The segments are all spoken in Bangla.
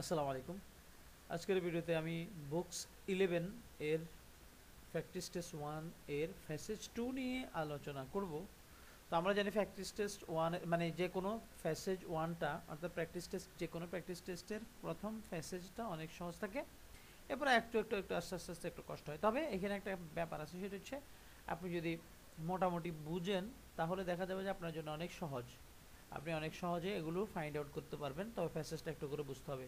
আসসালামু আলাইকুম। আজকের ভিডিওতে আমি বুকস 11 এর প্র্যাকটিস টেস্ট 1 এর প্যাসেজ 2 নিয়ে আলোচনা করব। তো আমরা জানি প্র্যাকটিস টেস্ট 1 মানে যে কোনো প্যাসেজ 1টা অর্থাৎ প্র্যাকটিস টেস্ট যে কোনো প্র্যাকটিস টেস্টের প্রথম প্যাসেজটা অনেক সহজ থাকে, এরপরে একটু আস্তে আস্তে একটু কষ্ট হয়। তবে এখানে একটা ব্যাপার আছে, সেটা হচ্ছে আপনি যদি মোটামুটি বুঝেন তাহলে দেখা যাবে যে আপনার জন্য অনেক সহজ, আপনি অনেক সহজে এগুলো ফাইন্ড আউট করতে পারবেন। তবে প্যাসেজটা একটু করে বুঝতে হবে।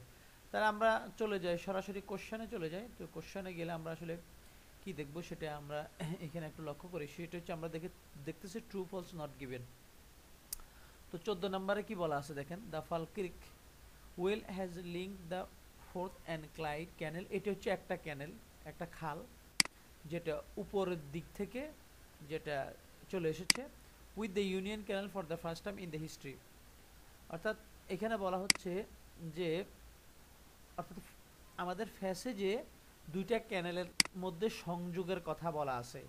তাহলে আমরা চলে যাই, সরাসরি কোশ্চেনে চলে যাই। তো কোশ্চেনে গেলে আমরা আসলে কি দেখব সেটা আমরা এখানে একটু লক্ষ্য করি। সেটা হচ্ছে আমরা দেখতেছি ট্রু ফলস নট গিভেন। তো 14 নম্বরে কি বলা আছে দেখেন, the Falkirk Wheel has link the Forth and Clyde Canal. এটা হচ্ছে একটা ক্যানেল, একটা খাল, যেটা উপরের দিক থেকে যেটা চলে এসেছে with the Union Canal for the first time in the history. অর্থাৎ এখানে বলা হচ্ছে যে অর্থাৎ আমাদের প্যাসেজে দুইটা ক্যানেলের মধ্যে সংযোগের কথা বলা আছে,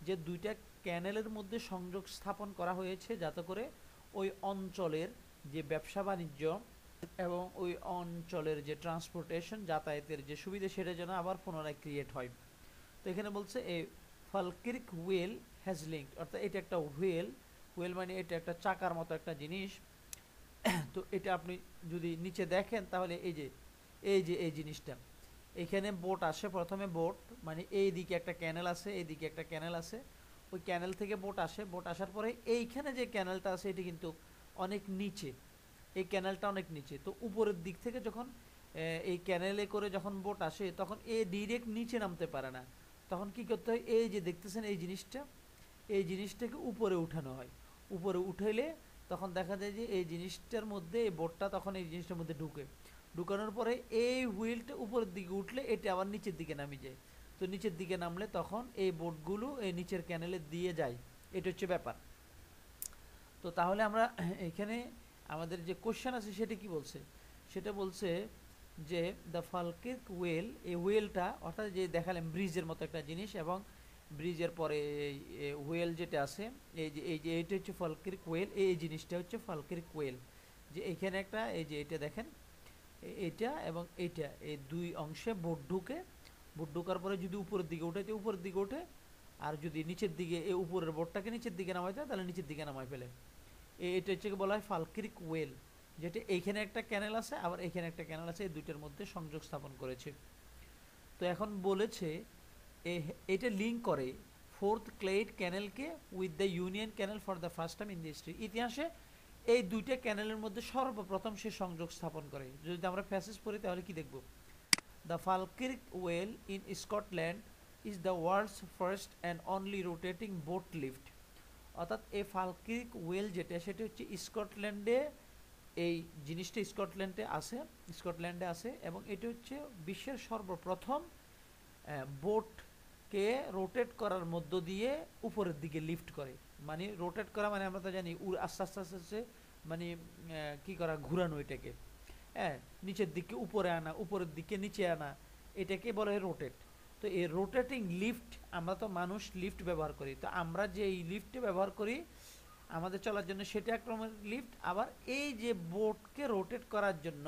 যে দুইটা ক্যানেলের মধ্যে সংযোগ স্থাপন করা হয়েছে যাতে করে ওই অঞ্চলের যে ব্যবসা বাণিজ্য এবং ওই অঞ্চলের যে ট্রান্সপোর্টেশন যাতায়াতের যে সুবিধা সেটা যেন আবার পুনরায় ক্রিয়েট হয়। তো এখানে বলছে এই ফালক্রিক হুইল হ্যাজ লিঙ্ক, অর্থাৎ এটা একটা হুইল, হুইল মানে এটা একটা চাকার মতো একটা জিনিস। তো এটা আপনি যদি নিচে দেখেন তাহলে এই জিনিসটা এখানে বোট আসে, প্রথমে বোট মানে এই দিকে একটা ক্যানেল আছে, এই দিকে একটা ক্যানেল আছে, ওই ক্যানেল থেকে বোট আসে, বোট আসার পরে এইখানে যে ক্যানেলটা আছে এটি কিন্তু অনেক নিচে, এই ক্যানেলটা অনেক নিচে। তো উপরের দিক থেকে যখন এই ক্যানেলে করে যখন বোট আসে তখন এ ডিরেক্ট নিচে নামতে পারে না, তখন কি করতে হয়, এই যে দেখতেছেন এই জিনিসটা, এই জিনিসটাকে উপরে উঠানো হয়। উপরে উঠাইলে তখন দেখা যায় যে এই জিনিসটার মধ্যে এই বোটটা তখন এই জিনিসটার মধ্যে ঢুকানোর পরে এই হুইলটা উপরের দিকে উঠলে এটা আবার নিচের দিকে নামে যায়। তো নিচের দিকে নামলে তখন এই বোটগুলো এই নিচের ক্যানেলে দিয়ে যায়। এটা হচ্ছে ব্যাপার। তো তাহলে আমরা এখানে আমাদের যে কোশ্চেন আছে সেটা কি বলছে, সেটা বলছে যে দ্য ফালক্রিক ওয়েল, এই ওয়েলটা অর্থাৎ যে দেখালাম ব্রিজের মতো একটা জিনিস, এবং ব্রিজের পরে ওয়েল যেটা আছে এই যে এইটা হচ্ছে ফালক্রিক ওয়েল, এই জিনিসটা হচ্ছে ফালক্রিক ওয়েল। যে এখানে একটা এই যে এটা দেখেন, এইটা এবং এইটা এই দুই অংশে বোট ঢুকে, বোট ঢোকার পরে যদি উপরের দিকে উঠে তো উপরের দিকে ওঠে, আর যদি নিচের দিকে এই উপরের বোটটাকে নিচের দিকে নামাইতে হয় তাহলে নিচের দিকে নামাই ফেলে। এটা হচ্ছে বলা হয় ফালক্রিক ওয়েল, যেটা এইখানে একটা ক্যানেল আছে আবার এখানে একটা ক্যানেল আছে, এই দুইটার মধ্যে সংযোগ স্থাপন করেছে। তো এখন বলেছে এটা লিঙ্ক করে ফোর্থ ক্লেইড ক্যানেলকে with the Union Canal for the first time in the history. ইতিহাসে এই দুইটা ক্যানেলের মধ্যে সর্বপ্রথম সে সংযোগ স্থাপন করে। যদি আমরা প্যাসেজ পড়ি তাহলে কি দেখব, the Falkirk Wheel in Scotland is the world's first and only rotating boat lift. অর্থাৎ এই ফালক্রিক ওয়েল যেটা সেটা হচ্ছে স্কটল্যান্ডে, এই জিনিসটা স্কটল্যান্ডে আছে এবং এটা হচ্ছে বিশ্বের সর্বপ্রথম বোটকে রোটেট করার মধ্য দিয়ে উপরের দিকে লিফট করে। মানে রোটেট করা মানে আমরা তো জানি আস্তে আস্তে আস্তে আস্তে মানে কি করা, ঘুরানো এটাকে, হ্যাঁ, নিচের দিকে উপরে আনা, উপরের দিকে নিচে আনা, এটাকে বলা হয় রোটেট। তো এই রোটেটিং লিফট, আমরা তো মানুষ লিফট ব্যবহার করি, তো আমরা যে এই লিফটে ব্যবহার করি আমাদের চলার জন্য সেটা এক রকমের লিফট। আবার এই যে বোটকে রোটেট করার জন্য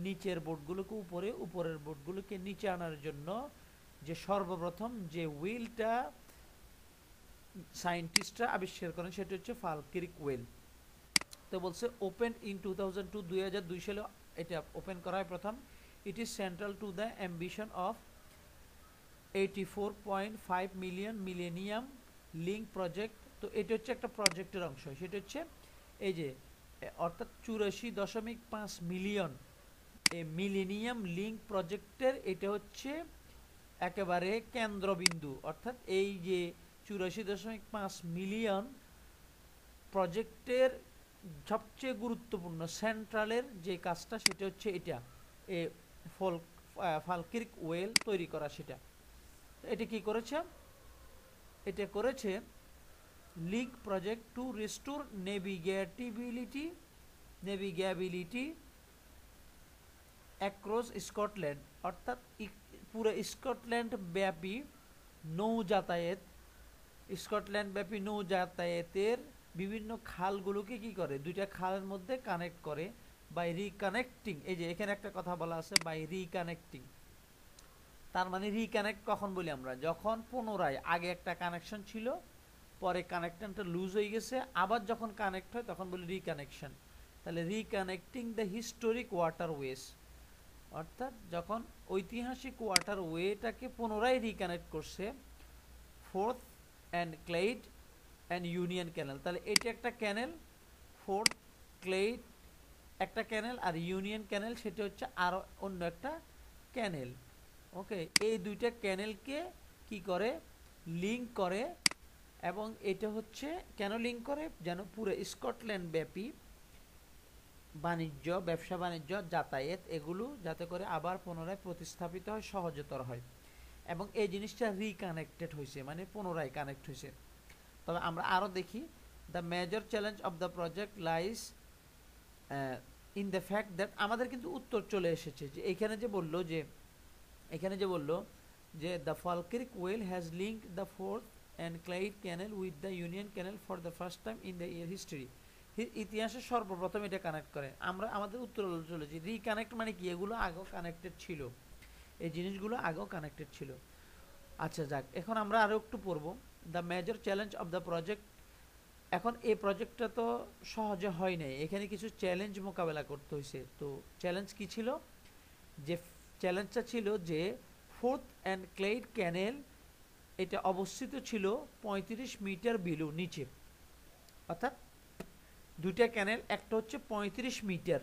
নিচের বোটগুলোকে উপরে, উপরের বোটগুলোকে নিচে আনার জন্য যে সর্বপ্রথম যে হুইলটা সায়েন্টিস্টরা আবিষ্কার করেন সেটা হচ্ছে ফালক্রিক হুইল। তো বলছে ওপেন ইন 2002, 2002 সালে এটা ওপেন করা হয় প্রথম। It is central to the ambition of 84.5 million millennium link project. তো এটা হচ্ছে একটা প্রজেক্টের অংশ, সেটা হচ্ছে এই যে অর্থাৎ 84.5 মিলিয়ন এই মিলেনিয়াম লিঙ্ক প্রজেক্টের এটা হচ্ছে একেবারে কেন্দ্রবিন্দু। অর্থাৎ এই যে 84.5 মিলিয়ন প্রজেক্টের সবচেয়ে গুরুত্বপূর্ণ সেন্ট্রালের যে কাজটা সেটা হচ্ছে এটা, এ ফালক্রিক ওয়েল তৈরি করা। সেটা এটা কি করেছে, এটা করেছে link project to restore navigability across Scotland. অর্থাৎ পুরো স্কটল্যান্ড ব্যাপী নৌ যাতায়াত, স্কটল্যান্ড ব্যাপী নৌ যাতায়াতের বিভিন্ন খালগুলোকে কি করে, দুইটা খালের মধ্যে কানেক্ট করে, বাই রিকানেক্টিং, এই যে এখানে একটা কথা বলা আছে বাই রিকানেক্টিং, তার মানে রিকানেক্ট কখন বলি আমরা, যখন পুনরায় আগে একটা কানেকশন ছিল, পরে কানেকশনটা লুজ হয়ে গেছে, আবার যখন কানেক্ট হয় তখন বলি রিকানেকশন। তাহলে রিকানেক্টিং দ্য হিস্টোরিক ওয়াটার ওয়েস, অর্থাৎ যখন ঐতিহাসিক ওয়াটার ওয়েটাকে পুনরায় রিকানেক্ট করছে fourth and ক্লেইড and union Canal. তাহলে এটা একটা ক্যানেল, ফোর্থ ক্লেইড একটা ক্যানেল, আর ইউনিয়ন ক্যানেল সেটা হচ্ছে আরও অন্য একটা ক্যানেল। ওকে, এই দুইটা ক্যানেলকে কি করে, লিঙ্ক করে, এবং এটা হচ্ছে কেন লিঙ্ক করে, যেন পুরো স্কটল্যান্ড ব্যাপী বাণিজ্য, ব্যবসা বাণিজ্য, যাতায়াত এগুলো যাতে করে আবার পুনরায় প্রতিস্থাপিত হয়, সহজতর হয়, এবং এই জিনিসটা রিকানেক্টেড হয়েছে, মানে পুনরায় কানেক্ট হয়েছে। তবে আমরা আরও দেখি, the major challenge of the project lies in the fact that, আমাদের কিন্তু উত্তর চলে এসেছে যে এখানে যে বললো যে the Falkirk Wheel has link the Forth and Clyde Canal with the Union Canal for the first time in the year history, ইতিহাসে সর্বপ্রথম এটা কানেক্ট করে। আমরা আমাদের উত্তর চলেছি রিকানেক্ট মানে কি, এগুলো আগেও কানেক্টেড ছিল, এই জিনিসগুলো আগেও কানেক্টেড ছিল। আচ্ছা যাক, এখন আমরা আরও একটু পড়বো the major challenge of the project. এখন এই প্রজেক্টটা তো সহজে হয় নাই, এখানে কিছু চ্যালেঞ্জ মোকাবেলা করতে হয়েছে। তো চ্যালেঞ্জ কি ছিল, যে চ্যালেঞ্জটা ছিল যে ফোর্থ অ্যান্ড ক্লেইড ক্যানেল এটা অবস্থিত ছিল 35 মিটার বিলো নিচে, অর্থাৎ দুইটা ক্যানেল, একটা হচ্ছে 35 মিটার,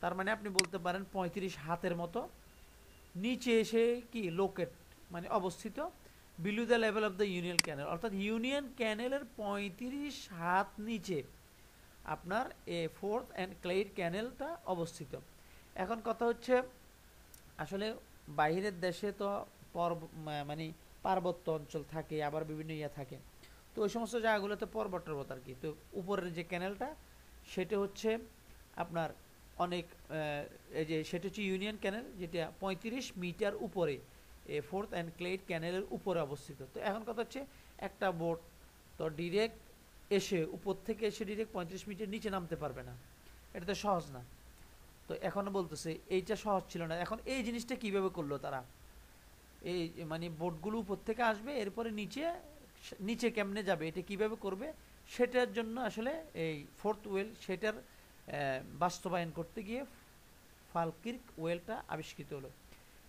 তার মানে আপনি বলতে পারেন 35 হাতের মতো নিচে এসে কি লোকেট মানে অবস্থিত, below the level of the Union Canal, অর্থাৎ ইউনিয়ন ক্যানেলের 35 হাত নিচে আপনার এ ফোর্থ অ্যান্ড ক্লেইড ক্যানেলটা অবস্থিত। এখন কথা হচ্ছে আসলে বাইরের দেশে তো মানে পার্বত্য অঞ্চল থাকে, আবার বিভিন্ন ইয়ে থাকে, তো ওই সমস্ত জায়গাগুলোতে পর্বত টর্বত আর কি। তো উপরের যে ক্যানেলটা সেটা হচ্ছে আপনার অনেক এই যে সেটা হচ্ছে ইউনিয়ন ক্যানেল, যেটা 35 মিটার উপরে ফোর্থ অ্যান্ড ক্লেইড ক্যানেলের উপরে অবস্থিত। তো এখন কথা হচ্ছে একটা বোট তো ডিরেক্ট এসে উপর থেকে এসে ডিরেক্ট 35 মিটার নিচে নামতে পারবে না, এটা তো সহজ না। তো এখনো বলতেছে এইটা সহজ ছিল না। এখন এই জিনিসটা কিভাবে করলো তারা, এই মানে বোটগুলো উপর থেকে আসবে, এরপরে নিচে নিচে কেমনে যাবে, এটা কিভাবে করবে, সেটার জন্য আসলে এই ফোর্থ ওয়েল সেটার বাস্তবায়ন করতে গিয়ে ফালকির্ক ওয়েলটা আবিষ্কৃত হলো।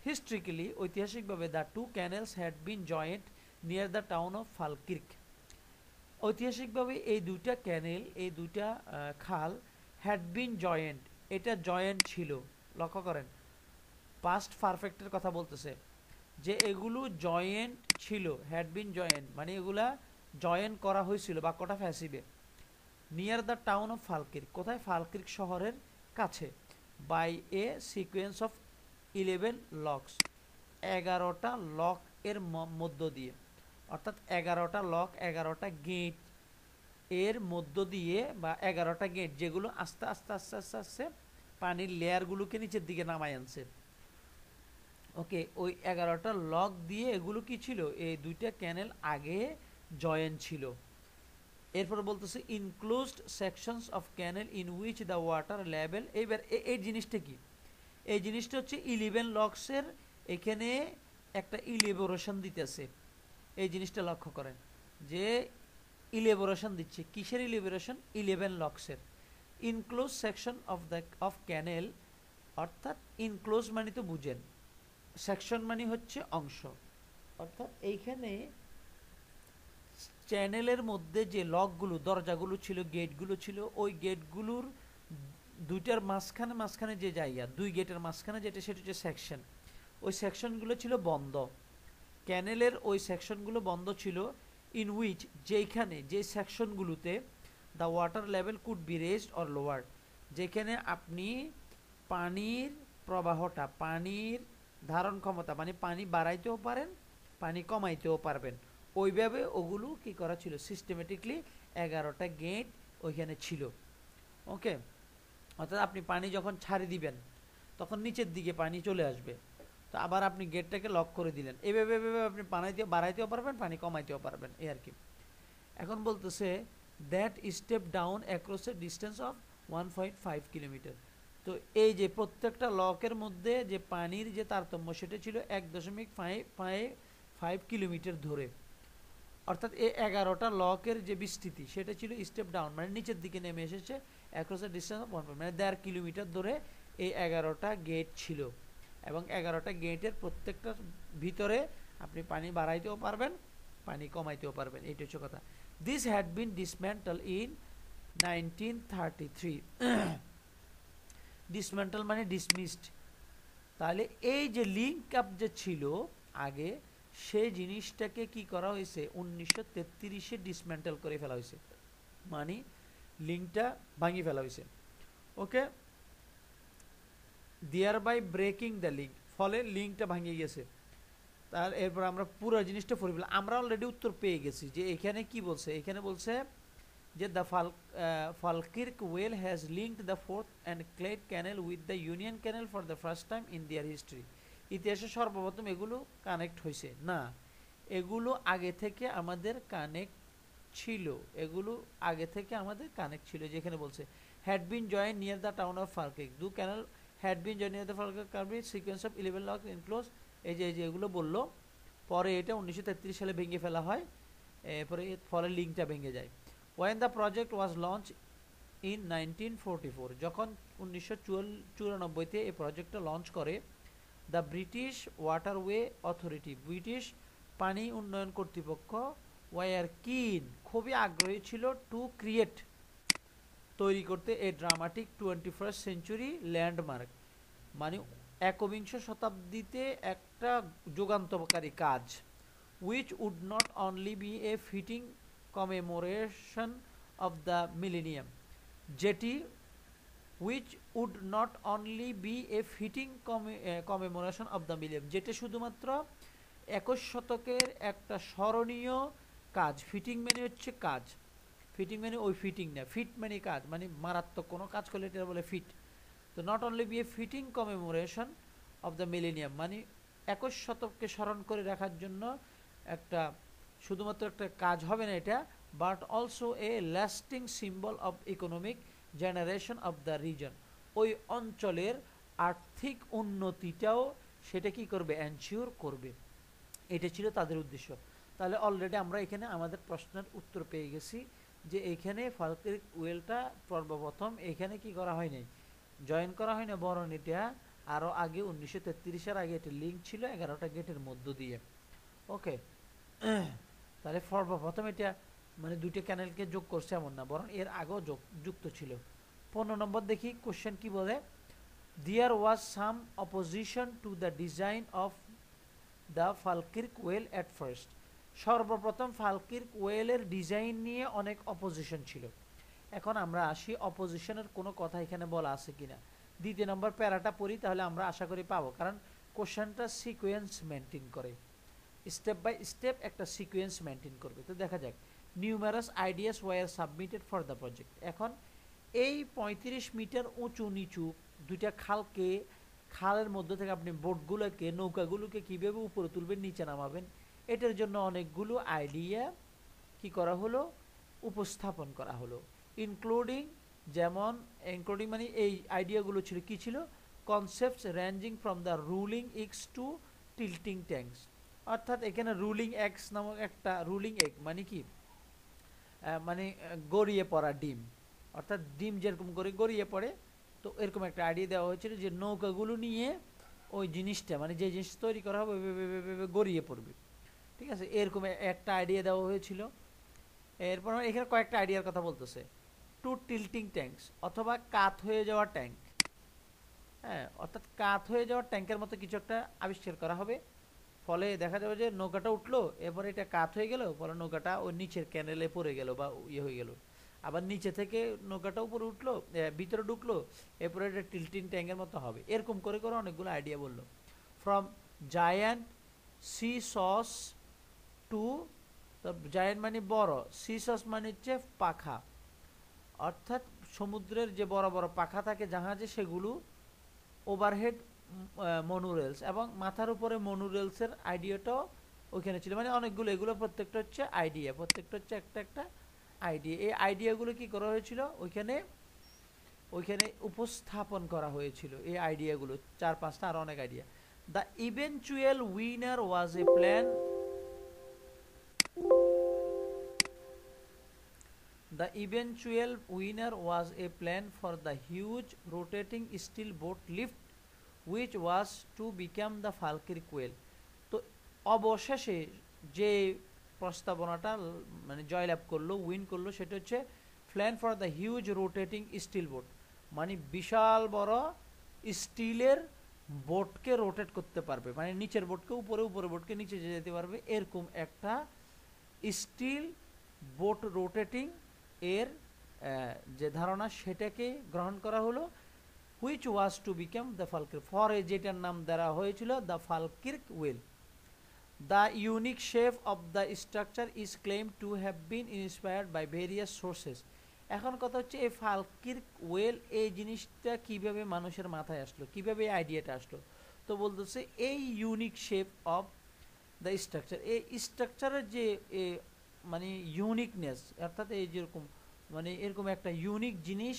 হিস্ট্রিক্যালি, ঐতিহাসিকভাবে the two canals had been joint near the town of Falkirk, ঐতিহাসিকভাবে এই দুইটা ক্যানেল, এই দুইটা খাল হ্যাড বিন জয়েন্ট, এটা জয়েন্ট ছিল। লক্ষ্য করেন পাস্ট পারফেক্টের কথা বলতেছে, যে এগুলো জয়েন্ট ছিল, হ্যাড বিন জয়েন্ট মানে এগুলা জয়েন্ট করা হয়েছিল, বাক্যটা ফ্যাসিবে। Near the town of Falkirk, কোথায়, ফালকির্ক শহরের কাছে, by a sequence of 11 locks, 11টা লক এর মধ্য দিয়ে, অর্থাৎ 11টা লক, 11টা গেট এর মধ্য দিয়ে, বা 11টা গেট যেগুলো আস্তে আস্তে আস্তে আস্তে আস্তে পানির লেয়ারগুলোকে নিচের দিকে নামায় আনছে। ওকে, ওই 11টা লক দিয়ে এগুলো কি ছিল, এই দুইটা ক্যানেল আগে জয়েন্ট ছিল। এরপর বলতেছে enclosed sections of canal in which the water level, এইবার এই জিনিসটা কি, এই জিনিসটা হচ্ছে 11 লক্সের এখানে একটা ইলিবোরেশন দিতেছে। এই জিনিসটা লক্ষ্য করেন যে ইলিবোরেশন দিচ্ছে, কিসের ইলিবোরেশন, 11 লক্সের। ইনক্লোজ সেকশন অফ ক্যানেল, অর্থাৎ ইনক্লোজ মানে তো বুঝেন, সেকশন মানে হচ্ছে অংশ, অর্থাৎ এইখানে চ্যানেলের মধ্যে যে লকগুলো, দরজাগুলো ছিল, গেটগুলো ছিল, ওই গেটগুলোর দুইটার মাঝখানে যে জায়গা, দুই গেটের মাঝখানে যেটা, সেটা হচ্ছে সেকশন, ওই সেকশনগুলো ছিল বন্ধ, ক্যানেলের ওই সেকশনগুলো বন্ধ ছিল। ইন উইচ, যেখানে যে সেকশনগুলোতে the water level could be raised or lowered, যেখানে আপনি পানির প্রবাহটা, পানির ধারণ ক্ষমতা মানে পানি বাড়াইতেও পারেন, পানি কমাইতেও পারবেন, ওইভাবে ওগুলো কি করা ছিল, সিস্টেমেটিকলি 11টা গেট ওইখানে ছিল। ওকে, অর্থাৎ আপনি পানি যখন ছাড়ি দিবেন তখন নিচের দিকে পানি চলে আসবে, তো আবার আপনি গেটটাকে লক করে দিলেন, এভাবে আপনি পানি বাড়াইতেও পারবেন, পানি কমাইতেও পারবেন, এই আর কি। এখন বলতেছে that step down across a distance of 1.5 kilometre, তো এই যে প্রত্যেকটা লকের মধ্যে যে পানির যে তারতম্য সেটা ছিল 1.55 কিলোমিটার ধরে, অর্থাৎ এই 11টা লকের যে বিস্তৃতি সেটা ছিল স্টেপ ডাউন, মানে নিচের দিকে নেমে এসেছে অ্যাক্রস দ্য ডিস্টেন্স অফ 1, মানে 1.5 কিলোমিটার ধরে এই 11টা গেট ছিল, এবং 11টা গেটের প্রত্যেকটার ভিতরে আপনি পানি বাড়াইতেও পারবেন, পানি কমাইতেও পারবেন, এইটা হচ্ছে কথা। This had been dismantle in 1933। Dismantle মানে ডিসমিসড। তাহলে এই যে লিঙ্ক আপ যে ছিল আগে, সেই জিনিসটাকে কি করা হয়েছে 1933-এ ডিসম্যান্টেল করে ফেলা হয়েছে, মানে লিঙ্কটা ভাঙিয়ে ফেলা হয়েছে। ওকে, there by breaking the link, ফলে লিঙ্কটা ভাঙিয়ে গেছে। তার এরপর আমরা পুরো জিনিসটা পড়ে ফেললাম। আমরা অলরেডি উত্তর পেয়ে গেছি যে এখানে কি বলছে, এখানে বলছে যে the Falkirk Wheel has linked the Forth and Clyde Canal with the Union Canal for the first time in their history. ইতিহাসে সর্বপ্রথম এগুলো কানেক্ট হয়েছে না, এগুলো আগে থেকে আমাদের কানেক্ট ছিল, এগুলো আগে থেকে আমাদের কানেক্ট ছিল। যেখানে বলছে had been join near the town of Falkirk, two canal had been join near the Falkirk carving sequence of 11 lock enclose. এই যে এগুলো বললো, পরে এটা 1933 সালে ভেঙে ফেলা হয়, এরপরে ফলে লিঙ্কটা ভেঙে যায়। When the project was launched in 1944, যখন 1994-তে এই প্রজেক্টটা লঞ্চ করে the British waterway authority, British পানি উন্নয়ন কর্তৃপক্ষ, ওয়ার কিন, খুবই আগ্রহী ছিল, টু ক্রিয়েট, তৈরি করতে a dramatic 21st century landmark, মানে একবিংশ শতাব্দীতে একটা যুগান্তকারী কাজ, which would not only be a fitting commemoration of the millennium, যেটি which would not only be a fitting commemoration of the millennium, যেটা শুধুমাত্র 21 শতকের একটা স্মরণীয় কাজ। ফিটিং মানে হচ্ছে কাজ, ফিটিং মানে ওই ফিটিং না, ফিট মানে কাজ, মানে মারাত্মক কোনো কাজ করলে এটা বলে ফিট। তো not only B A fitting commemoration of the millennium, মানে 21 শতককে স্মরণ করে রাখার জন্য একটা শুধুমাত্র একটা কাজ হবে না এটা, but also a lasting symbol of economic generation of the reason, ওই অঞ্চলের আর্থিক উন্নতিটাও সেটা কি করবে, এনশিওর করবে। এটা ছিল তাদের উদ্দেশ্য। তাহলে অলরেডি আমরা এখানে আমাদের প্রশ্নের উত্তর পেয়ে গেছি যে এইখানে ফালকির্ক ওয়েলটা সর্বপ্রথম এখানে কি করা হয়নি, জয়েন করা হয় না, বরং এটা আরও আগে 1933-এর আগে এটা লিঙ্ক ছিল 11টা গেটের মধ্য দিয়ে। ওকে, তাহলে সর্বপ্রথম এটা মানে দুইটা ক্যানেলকে যোগ করছে এমন না, বরং এর আগেও যুক্ত ছিল। 15 নম্বর দেখি কোশ্চেন কি বলে। There was some opposition to the design of the Falkirk Wheel at first, সর্বপ্রথম ফালকির্ক ওয়েলের ডিজাইন নিয়ে অনেক অপোজিশন ছিল। এখন আমরা আসি অপোজিশনের কোনো কথা এখানে বলা আছে কিনা। 2 নম্বর প্যারাটা পড়ি, তাহলে আমরা আশা করি পাবো, কারণ কোশ্চেনটা সিকোয়েন্স মেনটেন করে, স্টেপ বাই স্টেপ একটা সিকোয়েন্স মেনটেন করবে। তো দেখা যাক, numerous ideas were submitted for the project. এখন এই 35 মিটার উঁচু নিচু দুইটা খালকে, খালের মধ্যে থেকে আপনি বোটগুলোকে, নৌকাগুলোকে কীভাবে উপরে তুলবেন, নিচে নামাবেন, এটার জন্য অনেকগুলো আইডিয়া কি করা হলো, উপস্থাপন করা হলো। ইনক্লুডিং, যেমন ইনক্লুডিং মানে এই আইডিয়াগুলো ছিল কি ছিল, concepts ranging from the rolling eggs to tilting tanks, অর্থাৎ এখানে রুলিং এক্স নামক একটা, রুলিং এগ মানে কি, মানে গড়িয়ে পড়া ডিম, অর্থাৎ ডিম যেরকম করে গড়িয়ে পড়ে, তো এরকম একটা আইডিয়া দেওয়া হয়েছিল যে নৌকাগুলো নিয়ে ওই জিনিসটা, মানে যে জিনিস তৈরি করা হবে গড়িয়ে পড়বে, ঠিক আছে, এরকম একটা আইডিয়া দেওয়া হয়েছিল। এরপর এখানে কয়েকটা আইডিয়ার কথা বলতেছে, টু টিল্টিং ট্যাঙ্কস, অথবা কাত হয়ে যাওয়া ট্যাঙ্ক, হ্যাঁ, অর্থাৎ কাত হয়ে যাওয়া ট্যাঙ্কের মতো কিছু একটা আবিষ্কার করা হবে, ফলে দেখা যাবে যে নৌকাটা উঠলো, এরপরে এটা কাত হয়ে গেল, ফলে নৌকাটা ওই নিচের ক্যানেলে পড়ে গেল বা ইয়ে হয়ে গেল, আবার নিচে থেকে নৌকাটা উপরে উঠলো, ভিতরে ঢুকলো, এরপরে এটা টিল্টিং ট্যাঙ্কের মতো হবে, এরকম করে করে অনেকগুলো আইডিয়া বললো। From giant seesaws to, giant মানে বড়, সি সস মানে হচ্ছে পাখা, অর্থাৎ সমুদ্রের যে বড় বড় পাখা থাকে জাহাজে, সেগুলো ওভারহেড মনোরেলস, এবং মাথার উপরে মনোরেলসের আইডিয়াটাও ওইখানে ছিল, মানে অনেকগুলো, এগুলো প্রত্যেকটা হচ্ছে আইডিয়া, প্রত্যেকটা হচ্ছে একটা একটা আইডিয়া। এই আইডিয়াগুলো কি করা হয়েছিল ওইখানে ওইখানে উপস্থাপন করা হয়েছিল এই আইডিয়াগুলো, 4-5টা আর অনেক আইডিয়া। The eventual winner was a plan The eventual winner was a plan for the huge rotating steel boat lift which was to become the Falkirk whale. তো অবশেষে যে প্রস্তাবনাটা মানে জয়লাভ করলো, উইন করলো, সেটা হচ্ছে plan for the huge rotating steel boat, মানে বিশাল বড় স্টিলের বোটকে রোটেট করতে পারবে, মানে নিচের বোটকে উপরে, উপরে বোটকে নিচে যেতে পারবে, এরকম একটা স্টিল বোট রোটেটিং এর যে ধারণা সেটাকে গ্রহণ করা হলো, which was to become the Falkirk, পরে যেটার নাম দেওয়া হয়েছিল the Falkirk Wheel. The unique shape of the structure is claim to have been inspired by various sources. এখন কথা হচ্ছে এই ফালকির্ক ওয়েল এই জিনিসটা কিভাবে মানুষের মাথায় আসলো, কিভাবে এই আইডিয়াটা আসলো। তো বলতেছে এই unique shape of the structure, এই স্ট্রাকচারের যে মানে ইউনিকনেস, অর্থাৎ এই যেরকম মানে এরকম একটা ইউনিক জিনিস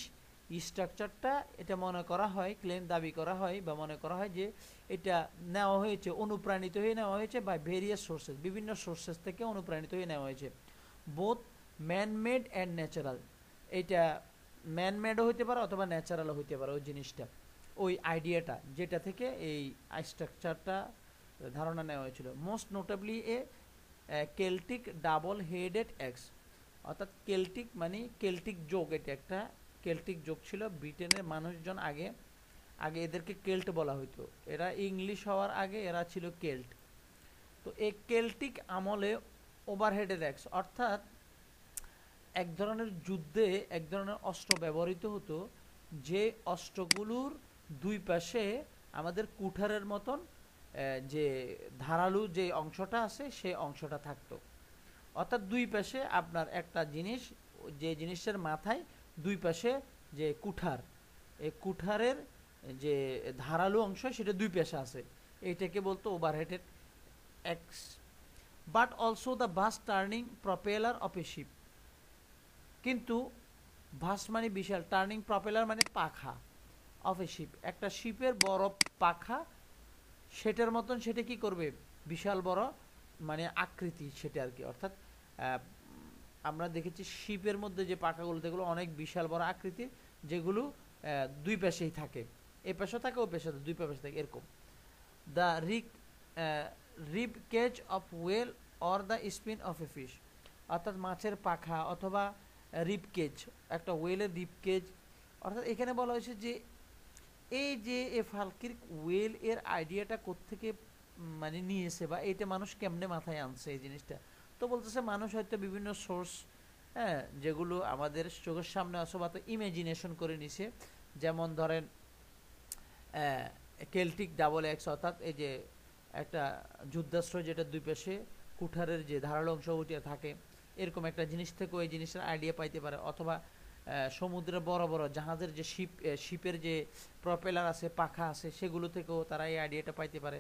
স্ট্রাকচারটা, এটা মনে করা হয়, ক্লেম দাবি করা হয় বা মনে করা হয় যে এটা নেওয়া হয়েছে, অনুপ্রাণিত হয়ে নেওয়া হয়েছে বাই ভেরিয়াস সোর্সেস, বিভিন্ন সোর্সেস থেকে অনুপ্রাণিত হয়ে নেওয়া হয়েছে, বোথ ম্যানমেড অ্যান্ড ন্যাচারাল। এটা ম্যানমেডও হইতে পারে অথবা ন্যাচারালও হইতে পারে ওই জিনিসটা, ওই আইডিয়াটা যেটা থেকে এই স্ট্রাকচারটা ধারণা নেওয়া হয়েছিল। মোস্ট নোটেবলি এ কেল্টিক ডাবল হেডেড এক্স, অর্থাৎ কেল্টিক মানে কেল্টিক যোগ, এটা একটা কেল্টিক যোগ ছিল ব্রিটেনের মানুষজন আগে এদেরকে কেল্ট বলা হইতো, এরা ইংলিশ হওয়ার আগে এরা ছিল কেল্ট। তো এই কেল্টিক আমলে ওভারহেডেড এক্স, অর্থাৎ এক ধরনের যুদ্ধে এক ধরনের অস্ত্র ব্যবহৃত হতো, যে অস্ত্রগুলোর দুই পাশে আমাদের কুঠারের মতন যে ধারালু যে অংশটা আছে সেই অংশটা থাকতো, অর্থাৎ দুই পাশে আপনার একটা জিনিস, যে জিনিসের মাথায় দুই পাশে যে কুঠার, এই কুঠারের যে ধারালু অংশ সেটা দুই পাশে আছে, এইটাকে বলতো overheaded axe. But also the vast turning propeller of a ship, কিন্তু ভাস মানে বিশাল, টার্নিং প্রপেলার মানে পাখা, অফ এ শিপ একটা শিপের বড় পাখা, সেটার মতন সেটা কি করবে, বিশাল বড় মানে আকৃতি সেটা আর কি। অর্থাৎ আমরা দেখেছি শিপের মধ্যে যে পাখাগুলো যেগুলো অনেক বিশাল বড় আকৃতির, যেগুলো দুই পাশেই থাকে, এ পাশে থাকে ও পাশে, দুই পাশে থাকে এরকম। The rib cage of well or the spin off a fish, অর্থাৎ মাছের পাখা অথবা রিব কেজ, একটা ওয়েলের রিব কেজ। অর্থাৎ এখানে বলা হয়েছে যে এই যে এ ফালকির্ক ওয়েল এর আইডিয়াটা কোত্থেকে মানে নিয়েছে বা এইটা মানুষ কেমনে মাথায় আনছে এই জিনিসটা। তো বলতেছে মানুষ হয়তো বিভিন্ন সোর্স, হ্যাঁ, যেগুলো আমাদের চোখের সামনে আসো বা তো ইমাজিনেশন করে নিছে, যেমন ধরেন কেল্টিক ডাবল এক্স, অর্থাৎ এই যে একটা যুদ্ধাস্ত্র যেটা দুই পাশে কুঠারের যে ধারালো অংশ উঠে থাকে, এরকম একটা জিনিস থেকেও এই জিনিসের আইডিয়া পাইতে পারে। অথবা সমুদ্রে বড় বড় জাহাজের যে শিপের যে প্রপেলার আছে, পাখা আছে, সেগুলো থেকেও তারা এই আইডিয়াটা পাইতে পারে।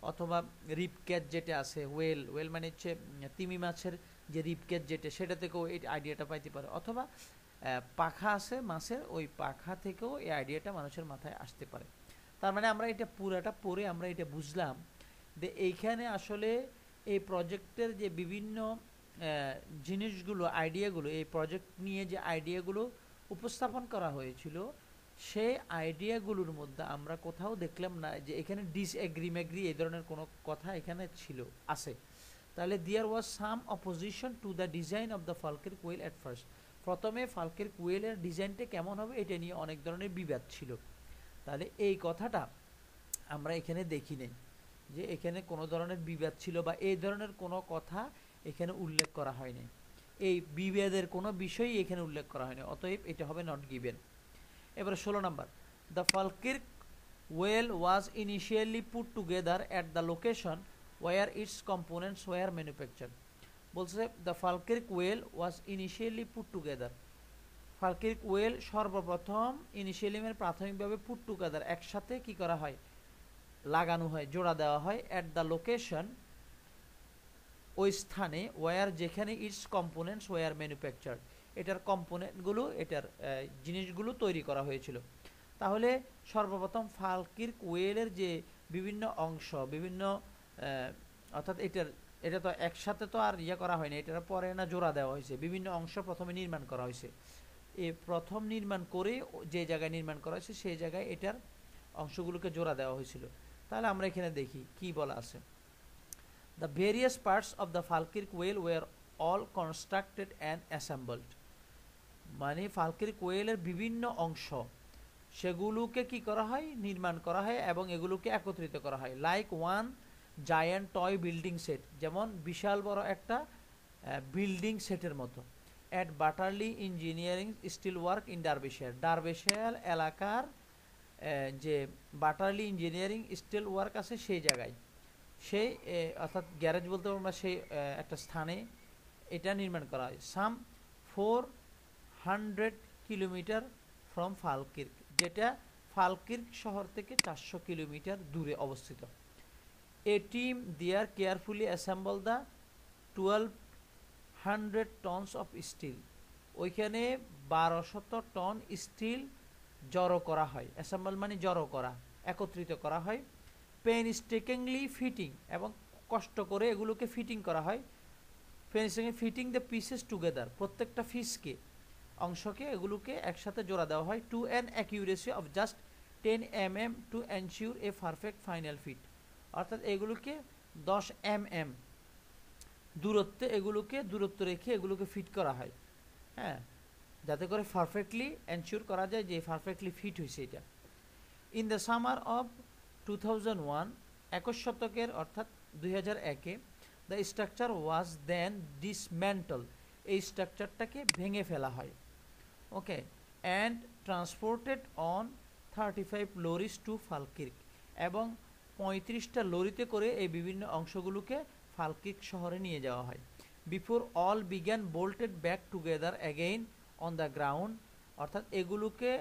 অথবা রিপ ক্যাচ যেটা আছে, ওয়েল মানে হচ্ছে তিমি মাছের যে রিপ ক্যাচ যেটা, সেটা থেকেও এই আইডিয়াটা পাইতে পারে। অথবা পাখা আছে মাছের, ওই পাখা থেকেও এই আইডিয়াটা মানুষের মাথায় আসতে পারে। তার মানে আমরা এটা পুরাটা পড়ে আমরা এটা বুঝলাম যে এইখানে আসলে এই প্রজেক্টের যে বিভিন্ন জিনিসগুলো, আইডিয়াগুলো, এই প্রজেক্ট নিয়ে যে আইডিয়াগুলো উপস্থাপন করা হয়েছিল, সেই আইডিয়াগুলোর মধ্যে আমরা কোথাও দেখলাম না যে এখানে ডিসএগ্রি এই ধরনের কোনো কথা এখানে ছিল আছে। তাহলে there was some opposition to the design of the Falkirk Wheel at first, প্রথমে ফালকির্ক ওয়েলের ডিজাইনটা কেমন হবে এটা নিয়ে অনেক ধরনের বিবাদ ছিল। তাহলে এই কথাটা আমরা এখানে দেখি নেই যে এখানে কোনো ধরনের বিবাদ ছিল বা এই ধরনের কোনো কথা এখানে উল্লেখ করা হয়নি, এই বিবাদের কোনো বিষয়ই এখানে উল্লেখ করা হয়নি, অতএব এটা হবে নট গিভেন। এবারে 16 number, the Falkirk Wheel was initially put together at the location where its components were manufacture. বলছে the Falkirk Wheel was initially put together, Falkirk Wheel সর্বপ্রথম ইনিশিয়ালি মানে প্রাথমিকভাবে পুট টুগেদার একসাথে কি করা হয়, লাগানো হয়, জোড়া দেওয়া হয়, অ্যাট দ্য লোকেশন ওই স্থানে, ওয়ার যেখানে ইটস কম্পোনেন্টস ওয়ার ম্যানুফ্যাকচার এটার কম্পোনেন্টগুলো, এটার জিনিসগুলো তৈরি করা হয়েছিল। তাহলে সর্বপ্রথম ফালকির্ক ওয়েলের যে বিভিন্ন অংশ, বিভিন্ন অর্থাৎ এটা তো একসাথে তো আর করা হয়নি, এটার পরে না জোড়া দেওয়া হয়েছে, বিভিন্ন অংশ প্রথমে নির্মাণ করা হয়েছে। প্রথম নির্মাণ করে যে জায়গায় নির্মাণ করা হয়েছে সেই জায়গায় এটার অংশগুলোকে জোড়া দেওয়া হয়েছিল। তাহলে আমরা এখানে দেখি কি বলা আছে। The various parts of the Falkirk Wheel were all constructed and assembled. মানে ফালকির্ক ওয়েলের বিভিন্ন অংশ সেগুলোকে কি করা হয়, নির্মাণ করা হয় এবং এগুলোকে একত্রিত করা হয়। Like one giant toy building set, যেমন বিশাল বড় একটা বিল্ডিং সেটের মতো। At Butterley engineering steel work in Derbyshire, Derbyshire এলাকার যে বাটারলি ইঞ্জিনিয়ারিং স্টিল ওয়ার্ক আছে সেই জায়গায়, সেই অর্থাৎ গ্যারেজ বলতে আমরা সেই একটা স্থানে এটা নির্মাণ করা হয়। সাম 400 কিলোমিটার ফ্রম ফালকির্ক, যেটা ফালকির্ক শহর থেকে 400 কিলোমিটার দূরে অবস্থিত। A team there carefully assemble the 1200 tons of steel, ওইখানে 1200 টন স্টিল জড়ো করা হয়। অ্যাসেম্বল মানে জড়ো করা, একত্রিত করা হয়। পেইনস্টেকিংলি ফিটিং, এবং কষ্ট করে এগুলোকে ফিটিং করা হয়। Painstaking fitting the pieces together, প্রত্যেকটা পিসকে, অংশকে, এগুলোকে একসাথে জোড়া দেওয়া হয়। To an accuracy of just 10 mm to ensure a perfect final fit, অর্থাৎ এগুলোকে 10 mm দূরত্বে, এগুলোকে দূরত্ব রেখে এগুলোকে ফিট করা হয়, হ্যাঁ, যাতে করে পারফেক্টলি এনশিওর করা যায় যে পারফেক্টলি ফিট হয়েছে এটা। ইন দ্য সামার অফ 2001, 21 শতকের অর্থাৎ 2001-এ, দ্য স্ট্রাকচার ওয়াজ দেন ডিসম্যান্টল, এই স্ট্রাকচারটাকে ভেঙে ফেলা হয়। ওকে, অ্যান্ড ট্রান্সপোর্টেড অন 35 লরিজ টু ফালকির্ক, এবং 35টা লরিতে করে এই বিভিন্ন অংশগুলোকে ফালকির্ক শহরে নিয়ে যাওয়া হয়। Before all began bolted back together again on the ground, অর্থাৎ এগুলোকে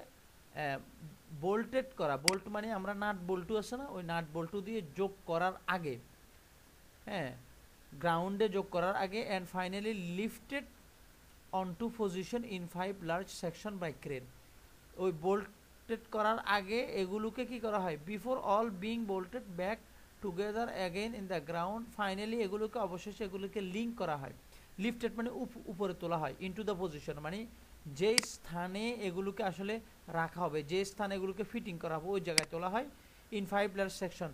বোল্টেড করা, বোল্ট মানে আমরা নাট বল্টু আছে না, ওই নাট বল্টু দিয়ে যোগ করার আগে, হ্যাঁ, গ্রাউন্ডে যোগ করার আগে, and finally lifted on to position in 5 large section by crane, ওই বোল্টেড করার আগে এগুলোকে কি করা হয়, before all being bolted back together again in the ground, finally এগুলোকে অবশেষে এগুলোকে লিঙ্ক করা হয়। লিফটেড মানে উপরে তোলা হয়, ইনটু দ্য পজিশন মানে যেই স্থানে এগুলোকে আসলে রাখা হবে, যে স্থানে এগুলোকে ফিটিং করা হবে ওই জায়গায় তোলা হয়। ইন 5 লার্জ সেকশন,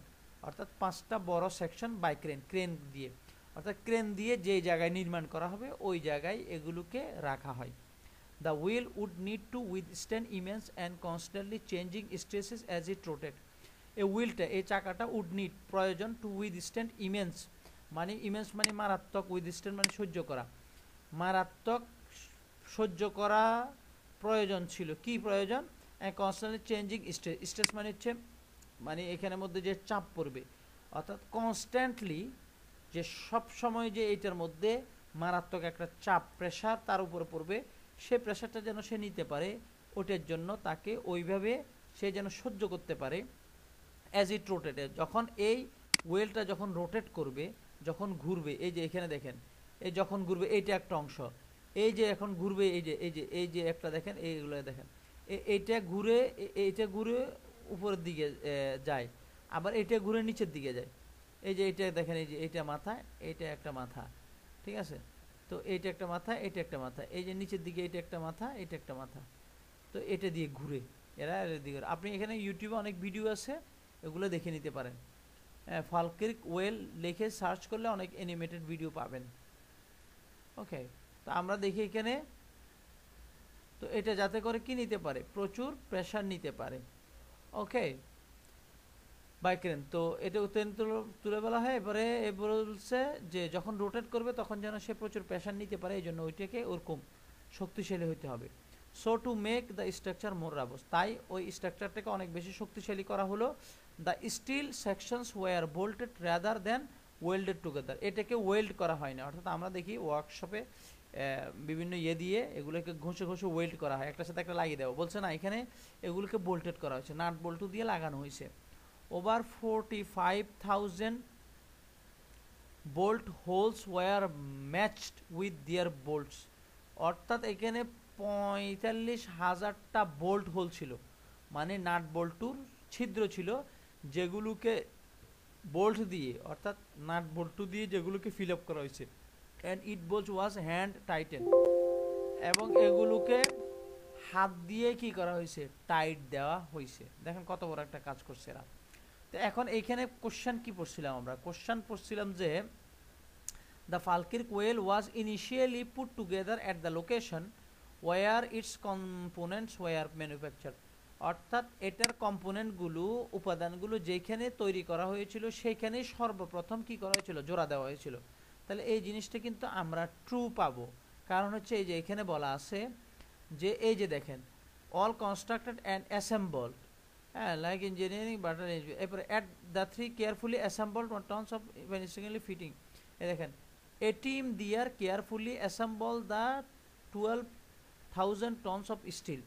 অর্থাৎ 5টা বড় সেকশন বাই ক্রেন, ক্রেন দিয়ে, অর্থাৎ ক্রেন দিয়ে যে জায়গায় নির্মাণ করা হবে ওই জায়গায় এগুলোকে রাখা হয়। The wheel would need to withstand immense and constantly changing stresses as it rotate, এই হুইলটা, এই চাকাটা উড নিড প্রয়োজন, টু উইথস্ট্যান্ড ইমেন্স মানে ইমেন্স মানে মারাত্মক, উইথস্ট্যান্ড মানে সহ্য করা, মারাত্মক সহ্য করা প্রয়োজন ছিল। কি প্রয়োজন? কনস্ট্যান্টলি চেঞ্জিং স্ট্রেস, স্ট্রেস মানে হচ্ছে মানে এখানের মধ্যে যে চাপ পড়বে, অর্থাৎ কনস্ট্যান্টলি যে সব সময় যে এইটার মধ্যে মারাত্মক একটা চাপ, প্রেশার তার উপরে পড়বে, সে প্রেশারটা যেন সে নিতে পারে, ওটার জন্য তাকে ওইভাবে সে যেন সহ্য করতে পারে। অ্যাজ ইট রোটেটেড, যখন এই ওয়েলটা যখন রোটেট করবে, যখন ঘুরবে, এই যে এখানে দেখেন, এই যখন ঘুরবে, এইটা একটা অংশ, এই যে এখন ঘুরবে, এই যে একটা দেখেন, এইগুলো দেখেন, এইটা ঘুরে উপরের দিকে যায়, আবার এটা ঘুরে নিচের দিকে যায়। এই যে এটা দেখেন, এই যে এইটা মাথা, এইটা একটা মাথা, ঠিক আছে, তো এইটা একটা মাথা, এটা একটা মাথা, এই যে নিচের দিকে এটা একটা মাথা, এটা একটা মাথা, তো এটা দিয়ে ঘুরে, এরা দিকে। আপনি এখানে ইউটিউবে অনেক ভিডিও আছে, এগুলো দেখে নিতে পারেন। ফালকির্ক ওয়েল লিখে সার্চ করলে অনেক অ্যানিমেটেড ভিডিও পাবেন। ওকে, তো আমরা দেখি এখানে, তো এটা যাতে করে কি নিতে পারে, প্রচুর প্রেশার নিতে পারে। ওকে, বাই ক্রেন, তো এটা তুলে বলা হয়। এবারে বলছে যে যখন রোটেট করবে তখন যেন সে প্রচুর প্রেশার নিতে পারে, এই জন্য ওইটাকে ওরকম শক্তিশালী হতে হবে। So to make the structure more robust, তাই ওই স্ট্রাকচারটাকে অনেক বেশি শক্তিশালী করা হলো। The steel sections were bolted rather than welded together, এটাকে ওয়েল্ড করা হয় না, অর্থাৎ আমরা দেখি ওয়ার্কশপে বিভিন্ন দিয়ে এগুলোকে ঘষে ঘষে ওয়েল্ড করা হয়, একটার সাথে একটা লাগিয়ে দেওয়া, বলছে না, এখানে এগুলোকে বোল্টেড করা হয়েছে, নাট বল্টু দিয়ে লাগানো হয়েছে। Over 45,000 bolt holes were matched with their bolts, অর্থাৎ এখানে 45,000টা বোল্ট হোল ছিল, মানে নাট বল্টুর ছিদ্র ছিল, যেগুলোকে বোল্ট দিয়ে অর্থাৎ নাট বল্টু দিয়ে যেগুলোকে ফিল আপ করা হয়েছে। And it bolt was hand tighten, এবং এগুলোকে হাত দিয়ে কি করা হয়েছে, টাইট দেওয়া হয়েছে। দেখেন কত বড় একটা কাজ করছে এরা। তো এখন এইখানে কোশ্চেন কি পড়ছিলাম আমরা, কোশ্চেন পড়ছিলাম যে the Falkirk Wheel was initially put together at the location where its components were manufacture, অর্থাৎ এটার কম্পোনেন্টগুলো উপাদানগুলো যেখানে তৈরি করা হয়েছিল সেইখানে সর্বপ্রথম কি করা হয়েছিল, জোড়া দেওয়া হয়েছিল। তাহলে এই জিনিসটা কিন্তু আমরা ট্রু পাবো, কারণ হচ্ছে এই যে এখানে বলা আছে যে এই যে দেখেন অল কনস্ট্রাক্টেড অ্যান্ড অ্যাসেম্বলড, হ্যাঁ, লাইক ইঞ্জিনিয়ারিং বাটার, এরপরে at the three carefully assembled tons of ভেনিস্টিক্যালি ফিটিং, এ দেখেন a team their carefully assemble the 12,000 tons of steel,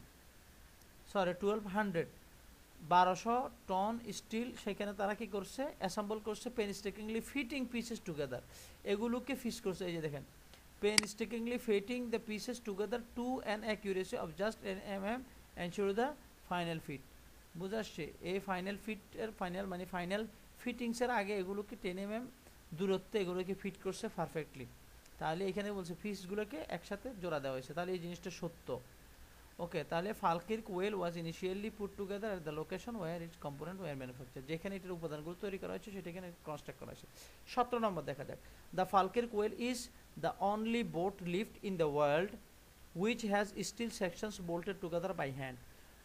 sorry 1200 ton steel, সেখানে তারা কি করছে, অ্যাসেম্বল করছে, পেনস্টেকিংলি ফিটিং পিসেস টুগেদার, এগুলোকে ফিক্স করছে। এই যে দেখেন painstakingly fitting the pieces together to an accuracy of just an mm ensure the final fit, বুঝা আসছে? এই ফাইনাল ফিট এর ফাইনাল মানে ফাইনাল ফিটিংস এর আগে এগুলোকে 10 mm দূরত্বে এগুলোকে ফিট করছে পারফেক্টলি। তাহলে এখানে বলছে পিসগুলোকে একসাথে জোড়া দেওয়া হয়েছে, তাহলে এই জিনিসটা সত্য। ওকে, তাহলে Falkirk Wheel was initially put together at the location where its component were manufacture, যেখানে এটার উপাদানগুলো তৈরি করা হয়েছে সেটা এখানে কনস্ট্রাক্ট করা হয়েছে। 17 নম্বর দেখা যাক, the Falkirk Wheel is the only boat lift in the world which has steel sections bolted together by hand,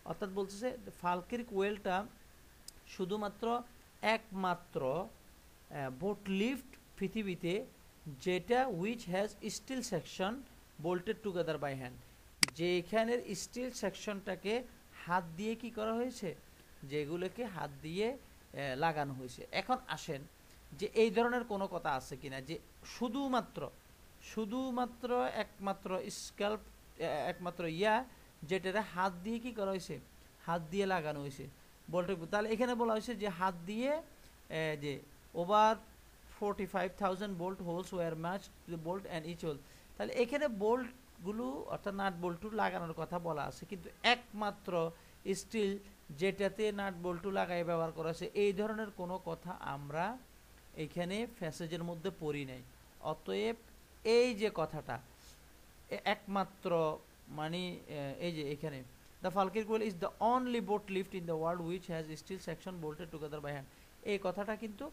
অর্থাৎ বলতেছে ফালকির কোয়েলটা শুধুমাত্র একমাত্র বোট লিফট পৃথিবীতে যেটা which has steel section bolted together by hand, যেখানের স্টিল সেকশনটাকে হাত দিয়ে কি করা হয়েছে, যেগুলোকে হাত দিয়ে লাগানো হয়েছে। এখন আসেন যে এই ধরনের কোনো কথা আছে কিনা যে শুধুমাত্র একমাত্র স্ক্যাল্প একমাত্র যেটা হাত দিয়ে কি করা হয়েছে, হাত দিয়ে লাগানো হয়েছে বলতে। তাহলে এখানে বলা হয়েছে যে হাত দিয়ে যে over 45,000 bolt holes were match bolt and each hole, তাহলে এখানে বোল্টগুলো অর্থাৎ নাট বল্টু লাগানোর কথা বলা আছে, কিন্তু একমাত্র স্টিল যেটাতে নাট বল্টু লাগাই ব্যবহার করা হয়েছে এই ধরনের কোনো কথা আমরা এইখানে প্যাসেজের মধ্যে পড়ি নাই। অতএব এই যে কথাটা একমাত্র মানে এই যে এখানে the Falkirk Wheel is the only boat lift in the world which has steel section bolted together by hand, এই কথাটা কিন্তু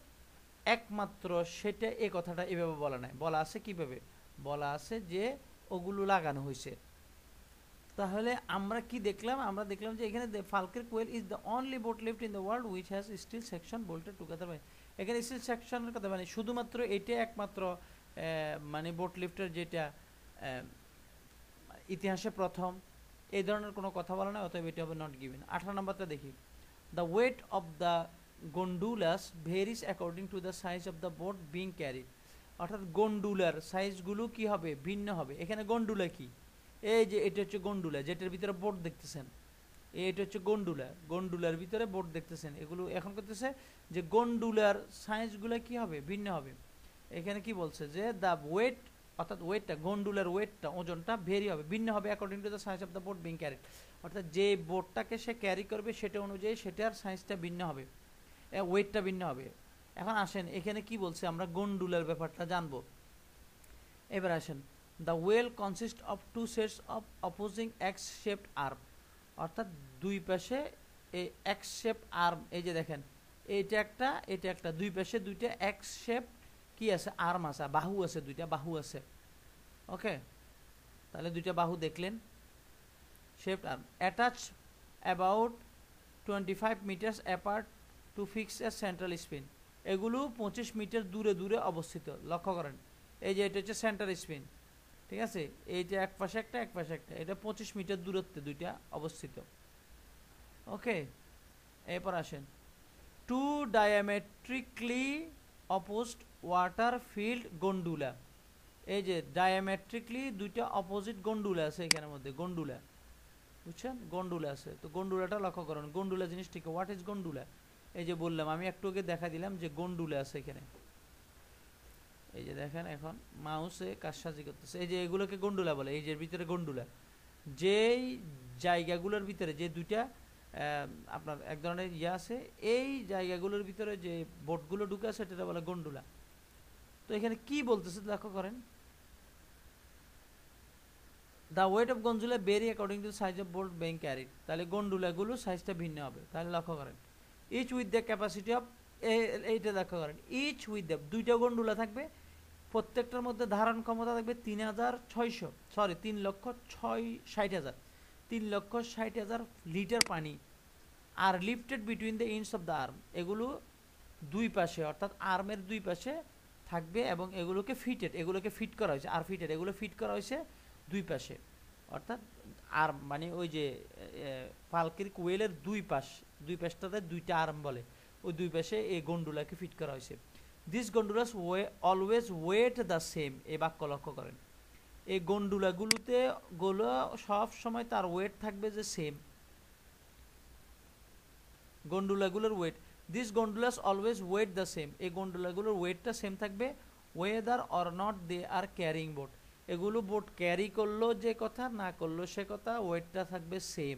একমাত্র সেটা, এই কথাটা এভাবে বলা নাই, বলা আছে কিভাবে, বলা আছে যে ওগুলো লাগানো হয়েছে। তাহলে আমরা কি দেখলাম, আমরা দেখলাম যে এখানে Falkirk Wheel is the only boat lift in the world which has steel section bolted together by, এখানে স্টিল সেকশনের কথা মানে শুধুমাত্র এটা একমাত্র মানে বোট লিফটের যেটা ইতিহাসে প্রথম, এই ধরনের কোনো কথা বলা না, অতএব এটা হবে নট গিভেন। 18 নম্বরটা দেখি, the weight of the gondolas varies according to the size of the boat being carried, অর্থাৎ গন্ডুলার সাইজগুলো কি হবে, ভিন্ন হবে। এখানে গন্ডুলা কি, এই যে এটা হচ্ছে গন্ডুলা যেটার ভিতরে বোট দেখতেছেন, এটা হচ্ছে গন্ডুলা, গন্ডুলার ভিতরে বোট দেখতেছেন, এগুলো এখন করতেছে যে গন্ডুলার সাইজগুলো কি হবে, ভিন্ন হবে। এখানে কি বলছে যে দ্য ওয়েট অর্থাৎ ওয়েটটা গন্ডুলার ওয়েটটা ওজনটা ভেরি হবে, ভিন্ন হবে according to the size of the boat being carried, অর্থাৎ যে বোটটাকে সে ক্যারি করবে সেটা অনুযায়ী সেটার সাইজটা ভিন্ন হবে, ওয়েটটা ভিন্ন হবে। এখন আসেন এখানে কি বলছে, আমরা গন্ডুলার ব্যাপারটা জানবো। এবার আসেন, the wheel consist of two sets of opposing X shaped arm, অর্থাৎ দুই পাশে এই এক্স শেপ আর্ম, এই যে দেখেন এটা একটা দুই পাশে দুইটা এক্স শেপ কি আছে, আর্ম আছে, বাহু আছে, দুইটা বাহু আছে। ওকে, তাহলে দুইটা বাহু দেখলেন, shaped arm attach about 25 metres apart to fix a central spin, এগুলো 25 মিটার দূরে দূরে অবস্থিত। লক্ষ্য করেন এই যে এটা হচ্ছে সেন্টার স্পিন, ঠিক আছে, এইটা এক পাশে একটা এক পাশে একটা, এটা 25 মিটার দূরত্বে দুইটা অবস্থিত। ওকে, এরপর আসেন, টু ডায়ামেট্রিকলি অপোজড ওয়াটার ফিল্ড গন্ডুলা, এই যে ডায়ামেট্রিকলি দুইটা অপোজিট গন্ডুলা আছে এখানের মধ্যে, গন্ডুলা বুঝছেন, গন্ডুলা আছে। তো গন্ডুলাটা লক্ষ্য করেন, গন্ডুলা জিনিসটিকে, হোয়াট ইজ গন্ডুলা, এই যে বললাম আমি একটু আগে দেখা দিলাম যে গন্ডুলা আছে এখানে। এই যে দেখেন এখন মাউসে কারসাজি করতেছে, এই যে এগুলোকে গন্ডুলা বলে, এই যে ভিতরে গন্ডুলা, যেই জায়গাগুলোর ভিতরে যে দুইটা আপনার এক ধরনের ইয়ে আছে, এই জায়গাগুলোর ভিতরে যে বোটগুলো ঢুকে আছে সেটা বলে গন্ডুলা। তো এখানে কি বলতেছে লক্ষ্য করেন, the weight of gondola vary according to size of boat being carried. তাহলে গন্ডুলাগুলো সাইজটা ভিন্ন হবে। তাহলে লক্ষ্য করেন each with the capacity of, এইটা লক্ষ্য করেন, ইচ উইথ দ্য, দুইটা গন্ডুলা থাকবে, প্রত্যেকটার মধ্যে ধারণ ক্ষমতা থাকবে 3,60,000 লিটার পানি। আর lifted between the ends of the arm, এগুলো দুই পাশে অর্থাৎ আর্মের দুই পাশে থাকবে এবং এগুলোকে ফিট করা হয়েছে, আর ফিটেড, এগুলো ফিট করা হয়েছে দুই পাশে, অর্থাৎ আর্ম মানে ওই যে ফালকের কোয়েলের দুই পাশটাতে দুইটা আর্ম বলে, ওই দুই পাশে এই গন্ডুলাকে ফিট করা হয়েছে। This gondolas always weight the same, এই বাক্য লক্ষ্য করেন, এই গন্ডুলাগুলোতে সব সময় তার ওয়েট থাকবে যে সেম, গন্ডুলাগুলোর weight, this gondolas always weight the same, এই গন্ডুলাগুলোর ওয়েটটা সেম থাকবে, whether or not they are carrying boat, এগুলো বোট ক্যারি করলো যে কথা না করলো সে কথা, ওয়েটটা থাকবে সেম।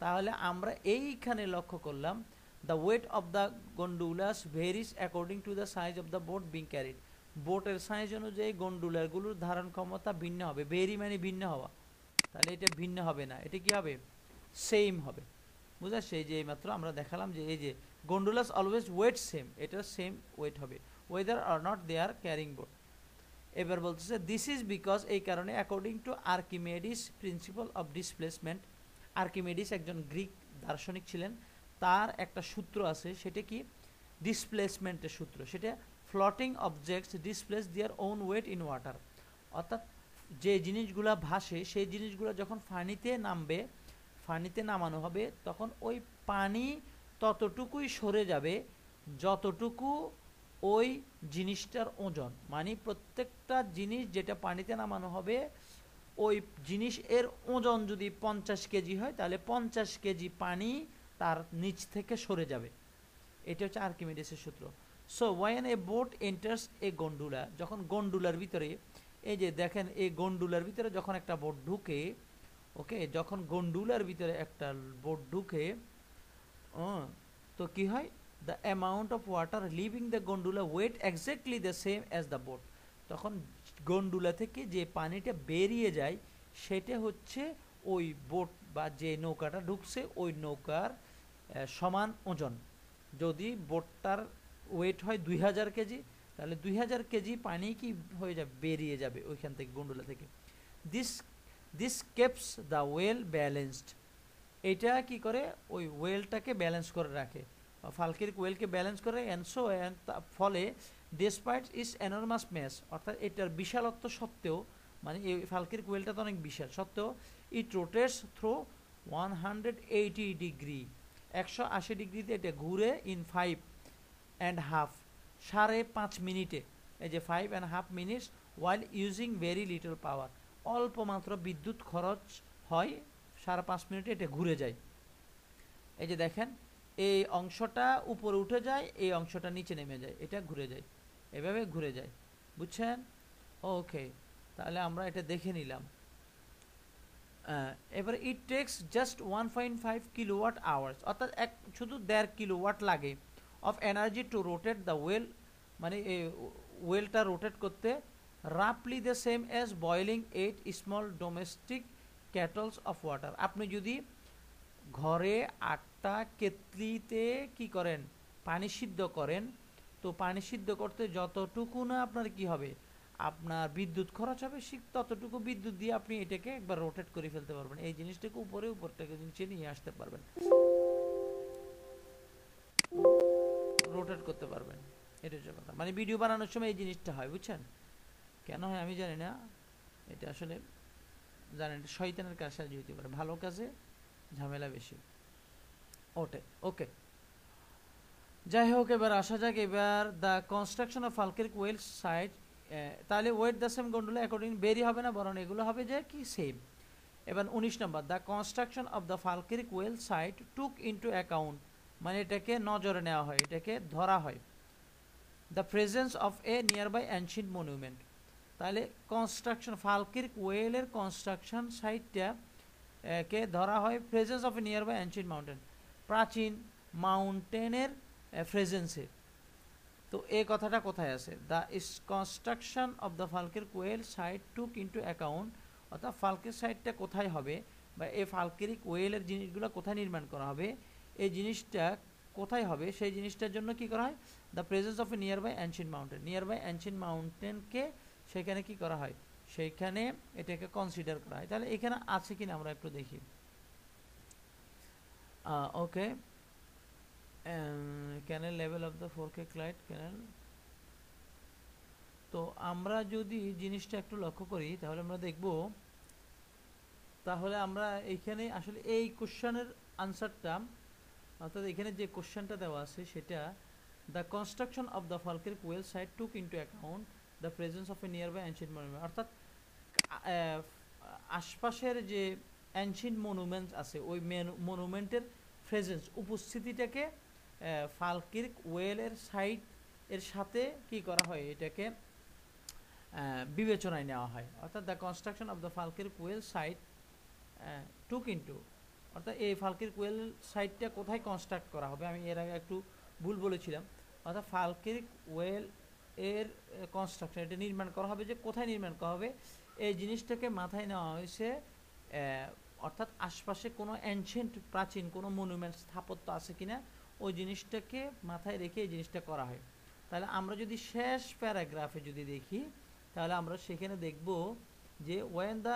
তাহলে আমরা এইখানে লক্ষ্য করলাম the weight of the gondolas varies according to the size of the boat being carried, বোটের সাইজ অনুযায়ী গন্ডুলারগুলোর ধারণ ক্ষমতা ভিন্ন হবে, ভেরি মানে ভিন্ন হওয়া, তাহলে এটা ভিন্ন হবে না, এটা কি হবে, সেম হবে। বুঝা, সেই যে মাত্র আমরা দেখালাম যে এই যে গন্ডুলাস অলওয়েজ ওয়েট সেম, এটা সেম ওয়েট হবে, whether or not they are carrying boat. এবার বলতেছে দিস ইজ বিকজ, এই কারণে, according to Archimedes principle of displacement, Archimedes একজন গ্রিক দার্শনিক ছিলেন, তার একটা সূত্র আছে, সেটা কি ডিসপ্লেসমেন্টের সূত্র, সেটা floating objects displace their own weight in water, অর্থাৎ যে জিনিসগুলো ভাসে সেই জিনিসগুলো যখন পানিতে নামানো হবে তখন ওই পানি ততটুকুই সরে যাবে যতটুকু ওই জিনিসটার ওজন, মানে প্রত্যেকটা জিনিস যেটা পানিতে নামানো হবে ওই জিনিস এর ওজন যদি 50 কেজি হয় তাহলে 50 কেজি পানি তার নিচ থেকে সরে যাবে, এটা হচ্ছে আর্কিমিডিসের সূত্র। So when a boat enters a gondola, যখন গন্ডুলার ভিতরে, এই যে দেখেন এই গন্ডুলার ভিতরে যখন একটা বোট ঢুকে, ওকে, যখন গন্ডুলার ভিতরে একটা বোট ঢুকে, তো কি হয়, the amount of water leaving the gondola weight exactly the same as the boat, তখন গন্ডুলা থেকে যে পানিটা বেরিয়ে যায় সেটা হচ্ছে ওই বোট বা যে নৌকাটা ঢুকছে ওই নৌকার সমান ওজন। যদি বোটটার ওয়েট হয় 2000 কেজি, তাহলে 2000 কেজি পানি কি হয়ে যাবে, বেরিয়ে যাবে ওইখান থেকে, গন্ডুলা থেকে। This capes the well balanced, এটা কি করে, ওই ওয়েলটাকে ব্যালেন্স করে রাখে, ফালকের ওয়েলকে ব্যালেন্স করে, ফলে ডেসপাইট ইস এনরমাস ম্যাস, অর্থাৎ এটার বিশালত্ব সত্ত্বেও, মানে এই ফালকের ওয়েলটা তো অনেক বিশাল সত্ত্বেও, ইট রোটেটস থ্রু 180 ডিগ্রি, 180 ডিগ্রিতে এটা ঘুরে ইন 5.5, 5.5 মিনিটে, এই যে 5.5 minutes, while using very little power, অল্প মাত্র বিদ্যুৎ খরচ হয়, 5.5 মিনিটে এটা ঘুরে যায়। এই যে দেখেন এই অংশটা উপরে উঠে যায়, এই অংশটা নিচে নেমে যায়, এটা ঘুরে যায়, এভাবে ঘুরে যায়, বুঝছেন? ওকে, তাহলে আমরা এটা দেখে নিলাম। এবার it takes just 1.5 kilowatt hours, অর্থাৎ শুধু 1.5 কিলোওয়াট লাগে of energy to rotate the wheel, মানে এই ওয়েলটা রোটেট করতে, রাফলি the same as boiling 8 small domestic kettles of water. আপনি যদি ঘরে 8টা কেতলিতে কি করেন, পানি সিদ্ধ করেন, তো পানি সিদ্ধ করতে যতটুকু না আপনার কি হবে, আপনার বিদ্যুৎ খরচ হবে, ততটুকু বিদ্যুৎ দিয়ে আপনি এটাকে একবার রোটেট করে ফেলতে পারবেন, এই জিনিসটাকে উপরটাকে নিচে নিয়ে আসতে পারবেন, রোটেট করতে পারবেন, এটা হচ্ছে কথা। মানে ভিডিও বানানোর সময় এই জিনিসটা হয়, বুঝছেন? কেন হয় আমি জানি না, এটা আসলে জানেন শয়তানের কাজে হতে পারে, ভালো কাজে ঝামেলা বেশি। ওকে, যাই হোক, এবার আসা যাক, এবার the construction of Falkirk Wheel site, তাহলে weight the same gondola according vary হবে না, বরং এগুলো হবে যে কি সেম। এবার 19 number, the construction of the Falkirk Wheel site took into account, মানে এটাকে নজরে নেওয়া হয়, এটাকে ধরা হয়, the presence of a nearby ancient monument. তাহলে কনস্ট্রাকশন ফালকির্ক ওয়েলের কনস্ট্রাকশন সাইটটা কে ধরা হয় presence of a nearby ancient mountain, প্রাচীন মাউন্টেনের প্রেজেন্সে। তো এই কথাটা কোথায় আছে? The construction of the Falkirk Wheel site took into account, অর্থাৎ ফালকির সাইটটা কোথায় হবে বা এই ফালকিরিক ওয়েলের জিনিসগুলো কোথায় নির্মাণ করা হবে, এই জিনিসটা কোথায় হবে সেই জিনিসটার জন্য কি করা হয়? The presence of a nearby ancient mountain, nearby ancient মাউন্টেনকে সেখানে কি করা হয়, সেইখানে এটাকে কনসিডার করা হয়। তাহলে এখানে আছে কিনা আমরা একটু দেখি। Okay, canal level of the 4K Clyde Canal. তো আমরা যদি জিনিসটা একটু লক্ষ্য করি তাহলে আমরা দেখব, তাহলে আমরা এইখানে আসলে এই কোশ্চেনের আনসারটা, অর্থাৎ এখানে যে কোশ্চেনটা দেওয়া আছে সেটা the construction of the Falkirk Wheel site took into account the presence of a nearby ancient monument, অর্থাৎ আশপাশের যে অ্যানশিয়েন্ট মনুমেন্টস আছে ওই মনুমেন্টের প্রেজেন্স উপস্থিতিটাকে ফালকির্ক ওয়েলের সাইট এর সাথে কি করা হয়, এটাকে বিবেচনায় নেওয়া হয়। অর্থাৎ the construction of the Falkirk Wheel site took into, অর্থাৎ এই ফালকির্ক ওয়েল সাইটটা কোথায় কনস্ট্রাক্ট করা হবে, আমি এর আগে একটু ভুল বলেছিলাম। অর্থাৎ ফালকির্ক ওয়েল এর কনস্ট্রাকশন, এটা নির্মাণ করা হবে যে কোথায় নির্মাণ করা হবে এই জিনিসটাকে মাথায় নেওয়া হয়েছে, অর্থাৎ আশপাশে কোনো অ্যানশিয়েন্ট প্রাচীন কোনো মনুমেন্ট স্থাপত্য আছে কিনা ওই জিনিসটাকে মাথায় রেখে এই জিনিসটা করা হয়। তাহলে আমরা যদি শেষ প্যারাগ্রাফে যদি দেখি তাহলে আমরা সেখানে দেখব যে ওয়েন দ্য,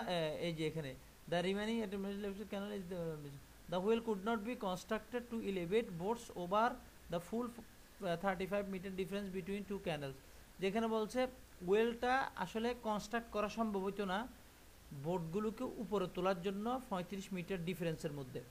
এই যে এখানে the remaining canal is the wheel could not be constructed to elevate boats over the full 35 metre difference between two canals. যেখানে বলছে ওয়েলটা আসলে কনস্ট্রাক্ট করা সম্ভব হইতো না বোটগুলোকে উপরে তোলার জন্য 35 মিটার ডিফারেন্সের মধ্যে,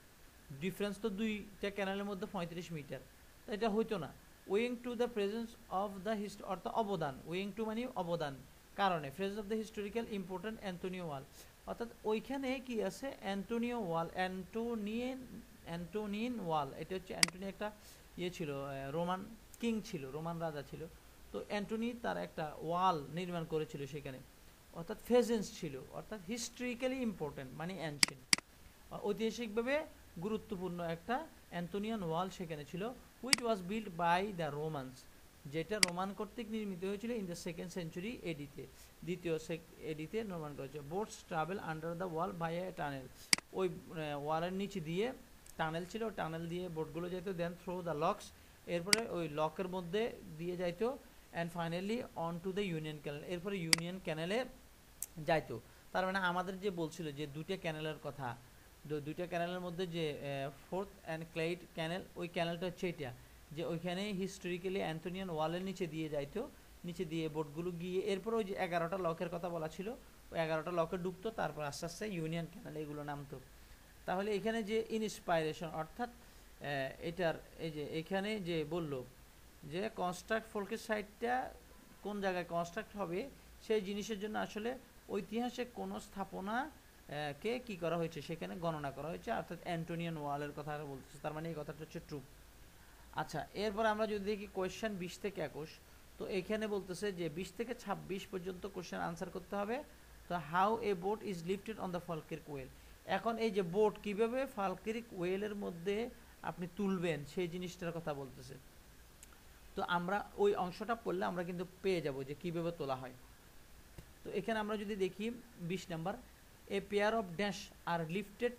ডিফারেন্স তো দুইটা ক্যানেলের মধ্যে 35 মিটার, তো এটা হইতো না। Owing to the presence of the অর্থাৎ অবদান, ওয়িং টু মানে অবদান, কারণে presence of the historical important Antonine wall, অর্থাৎ ওইখানে কি আছে অ্যান্টোনিও ওয়াল, অ্যান্টোনিন ওয়াল, এটা হচ্ছে অ্যান্টোনি একটা ইয়ে ছিল, রোমান কিং ছিল, রোমান রাজা ছিল, তো অ্যান্টোনি তার একটা ওয়াল নির্মাণ করেছিল সেখানে, অর্থাৎ প্রেজেন্স ছিল, অর্থাৎ হিস্ট্রিক্যালি ইম্পর্টেন্ট মানে অ্যানশিয়েন্ট, ঐতিহাসিকভাবে গুরুত্বপূর্ণ একটা অ্যান্টোনিয়ান ওয়াল সেখানে ছিল, which was build by the Romans, যেটা রোমান কর্তৃক নির্মিত হয়েছিল ইন দ্য 2nd সেঞ্চুরি এডিতে, দ্বিতীয় এডিতে নির্মাণ করেছে। Boats travel under the wall by a tunnel, ওই ওয়ালের নিচে দিয়ে টানেল ছিল, টানেল দিয়ে বোটগুলো যেত, দেন থ্রো দ্য লকস, এরপরে ওই লকের মধ্যে দিয়ে যাইতো, and finally on to the Union Canal, এরপরে ইউনিয়ন ক্যানেলে যাইতো। তার মানে আমাদের যে বলছিল যে দুইটা ক্যানেলের কথা, দুইটা ক্যানেলের মধ্যে যে 4th অ্যান্ড ক্লাইড ক্যানেল, ওই ক্যানেলটা হচ্ছে এটা, যে ওইখানে হিস্টোরিক্যালি অ্যান্টোনিয়ান ওয়ালের নিচে দিয়ে যাইতো, নিচে দিয়ে বোটগুলো গিয়ে এরপর ওই যে 11টা লকের কথা বলা ছিল, ওই 11টা লকে ডুবতো, তারপর আস্তে আস্তে ইউনিয়ন ক্যানেল এগুলো নামতো। তাহলে এখানে যে ইন্সপাইরেশন, অর্থাৎ এটার এই যে এখানে যে বলল যে কনস্ট্রাক্ট ফোল্কের সাইটটা কোন জায়গায় কনস্ট্রাক্ট হবে সেই জিনিসের জন্য আসলে ঐতিহাসিক কোনো স্থাপনা কে কি করা হয়েছে সেখানে গণনা করা হয়েছে, অর্থাৎ অ্যান্টোনিয়ান ওয়ালের কথা বলতেছে, তার মানে এই কথাটা হচ্ছে ট্রু। আচ্ছা, এরপর আমরা যদি দেখি কোয়েশ্চেন 20 থেকে 21, তো এখানে বলতেছে যে 20 থেকে 26 পর্যন্ত কোয়েশ্চেন আনসার করতে হবে। তো how a boat is lifted on the Falkirk Wheel, এখন এই যে বোট কিভাবে ফালকির্ক ওয়েলের মধ্যে আপনি তুলবেন সেই জিনিসটার কথা বলতেছে। তো আমরা ওই অংশটা পড়লে আমরা কিন্তু পেয়ে যাব যে কীভাবে তোলা হয়। তো এখানে আমরা যদি দেখি 20 number, a pair of dash are lifted,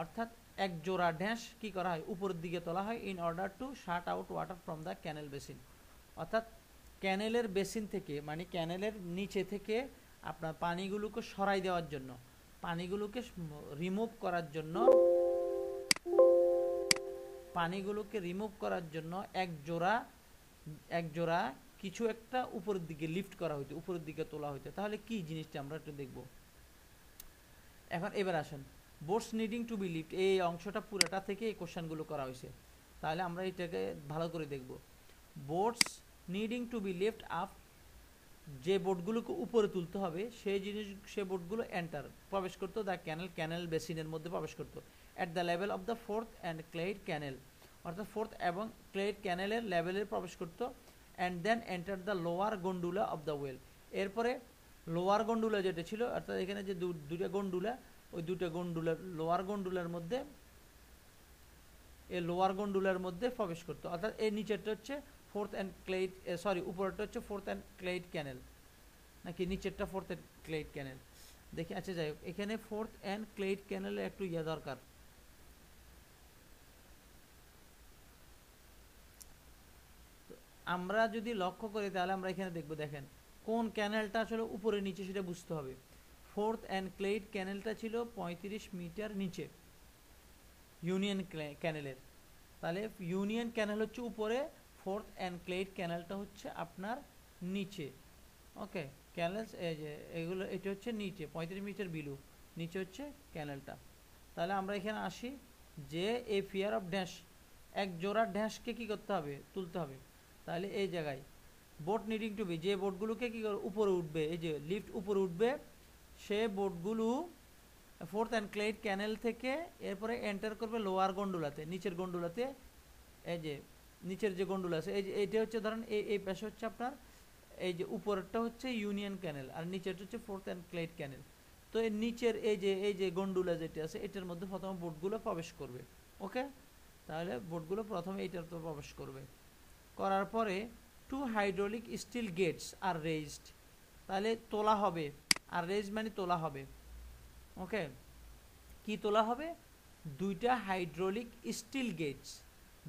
অর্থাৎ এক জোড়া ড্যাশ কি করা হয় উপরের দিকে তোলা হয়, in order to shut out water from the canal basin, অর্থাৎ ক্যানেলের বেসিন থেকে মানে ক্যানেলের নিচে থেকে আপনার পানিগুলোকে সরাই দেওয়ার জন্য, পানিগুলোকে রিমুভ করার জন্য, পানিগুলোকে রিমুভ করার জন্য এক জোড়া কিছু একটা উপরের দিকে লিফট করা হইতো, উপরের দিকে তোলা হইতো। তাহলে কি জিনিসটা আমরা একটু দেখব। এখন এবার আসেন, boats needing to be lift, এই অংশটা পুরোটা থেকে এই কোশ্চেনগুলো করা হয়েছে, তাহলে আমরা এটাকে ভালো করে দেখব। Boats needing to be lift up, যে বোটগুলোকে উপরে তুলতে হবে সে বোটগুলো এন্টার প্রবেশ করতো দ্য ক্যানেল বেসিনের মধ্যে প্রবেশ করতো, at the level of the 4th and Clyde Canal, অর্থাৎ 4th এবং ক্লেইড ক্যানেলের লেভেলে প্রবেশ করতো, and then enter the lower gondola of the wheel. এরপরে লোয়ার গন্ডুলা যেটা ছিল, অর্থাৎ এখানে যে দুইটা গন্ডুলা, ওই দুটো গন্ডুলার লোয়ার গন্ডুলার মধ্যে, এই লোয়ার গন্ডুলার মধ্যে প্রবেশ করতো। অর্থাৎ এই নিচেরটা হচ্ছে ফোর্থ অ্যান্ড ক্লেইড, সরি উপরেরটা হচ্ছে ফোর্থ অ্যান্ড ক্লেইড ক্যানেল, নাকি নিচেরটা ফোর্থ অ্যান্ড ক্লেইড ক্যানেল দেখি। আচ্ছা যাই হোক, এখানে ফোর্থ অ্যান্ড ক্লেইড ক্যানেলে একটু ইয়ে দরকার। আমরা যদি লক্ষ্য করি তাহলে আমরা এখানে দেখব, দেখেন কোন ক্যানেলটা আসলে উপরে নিচে সেটা বুঝতে হবে। ফোর্থ অ্যান্ড ক্লেইড ক্যানেলটা ছিল 35 মিটার নিচে ইউনিয়ন ক্যানেলের, তাহলে ইউনিয়ন ক্যানেল হচ্ছে উপরে, ফোর্থ অ্যান্ড ক্লেইড ক্যানেলটা হচ্ছে আপনার নিচে। ওকে, ক্যানেল এই যে এগুলো, এটা হচ্ছে নিচে 35 মিটার বিলু, নিচে হচ্ছে ক্যানেলটা। তাহলে আমরা এখানে আসি যে এ ফিয়ার অফ ড্যাশ, এক জোড়া ড্যাশকে কী করতে হবে, তুলতে হবে। তাহলে এই জায়গায় বোট নিডিং টু বি, যে বোটগুলোকে কী করে উপরে উঠবে, এই যে লিফট উপরে উঠবে, সে বোটগুলো ফোর্থ অ্যান্ড ক্লেইড ক্যানেল থেকে এরপরে এন্টার করবে লোয়ার গন্ডুলাতে, নিচের গন্ডুলাতে। এই যে নিচের যে গন্ডুলা আছে, এই যে এইটা হচ্ছে ধরেন এই পাশে হচ্ছে আপনার, এই যে উপরেরটা হচ্ছে ইউনিয়ন ক্যানেল আর নিচেরটা হচ্ছে ফোর্থ অ্যান্ড ক্লেইড ক্যানেল। তো এর নিচের এই যে গন্ডুলা যেটা আছে, এটার মধ্যে প্রথমে বোটগুলো প্রবেশ করবে। ওকে, তাহলে বোটগুলো প্রথমে এইটার তো প্রবেশ করবে, করার পরে টু হাইড্রোলিক স্টিল গেটস আর রেজড, তাহলে তোলা হবে, আর রেজ মানে তোলা হবে। ওকে, কি তোলা হবে, দুইটা হাইড্রোলিক স্টিল গেটস,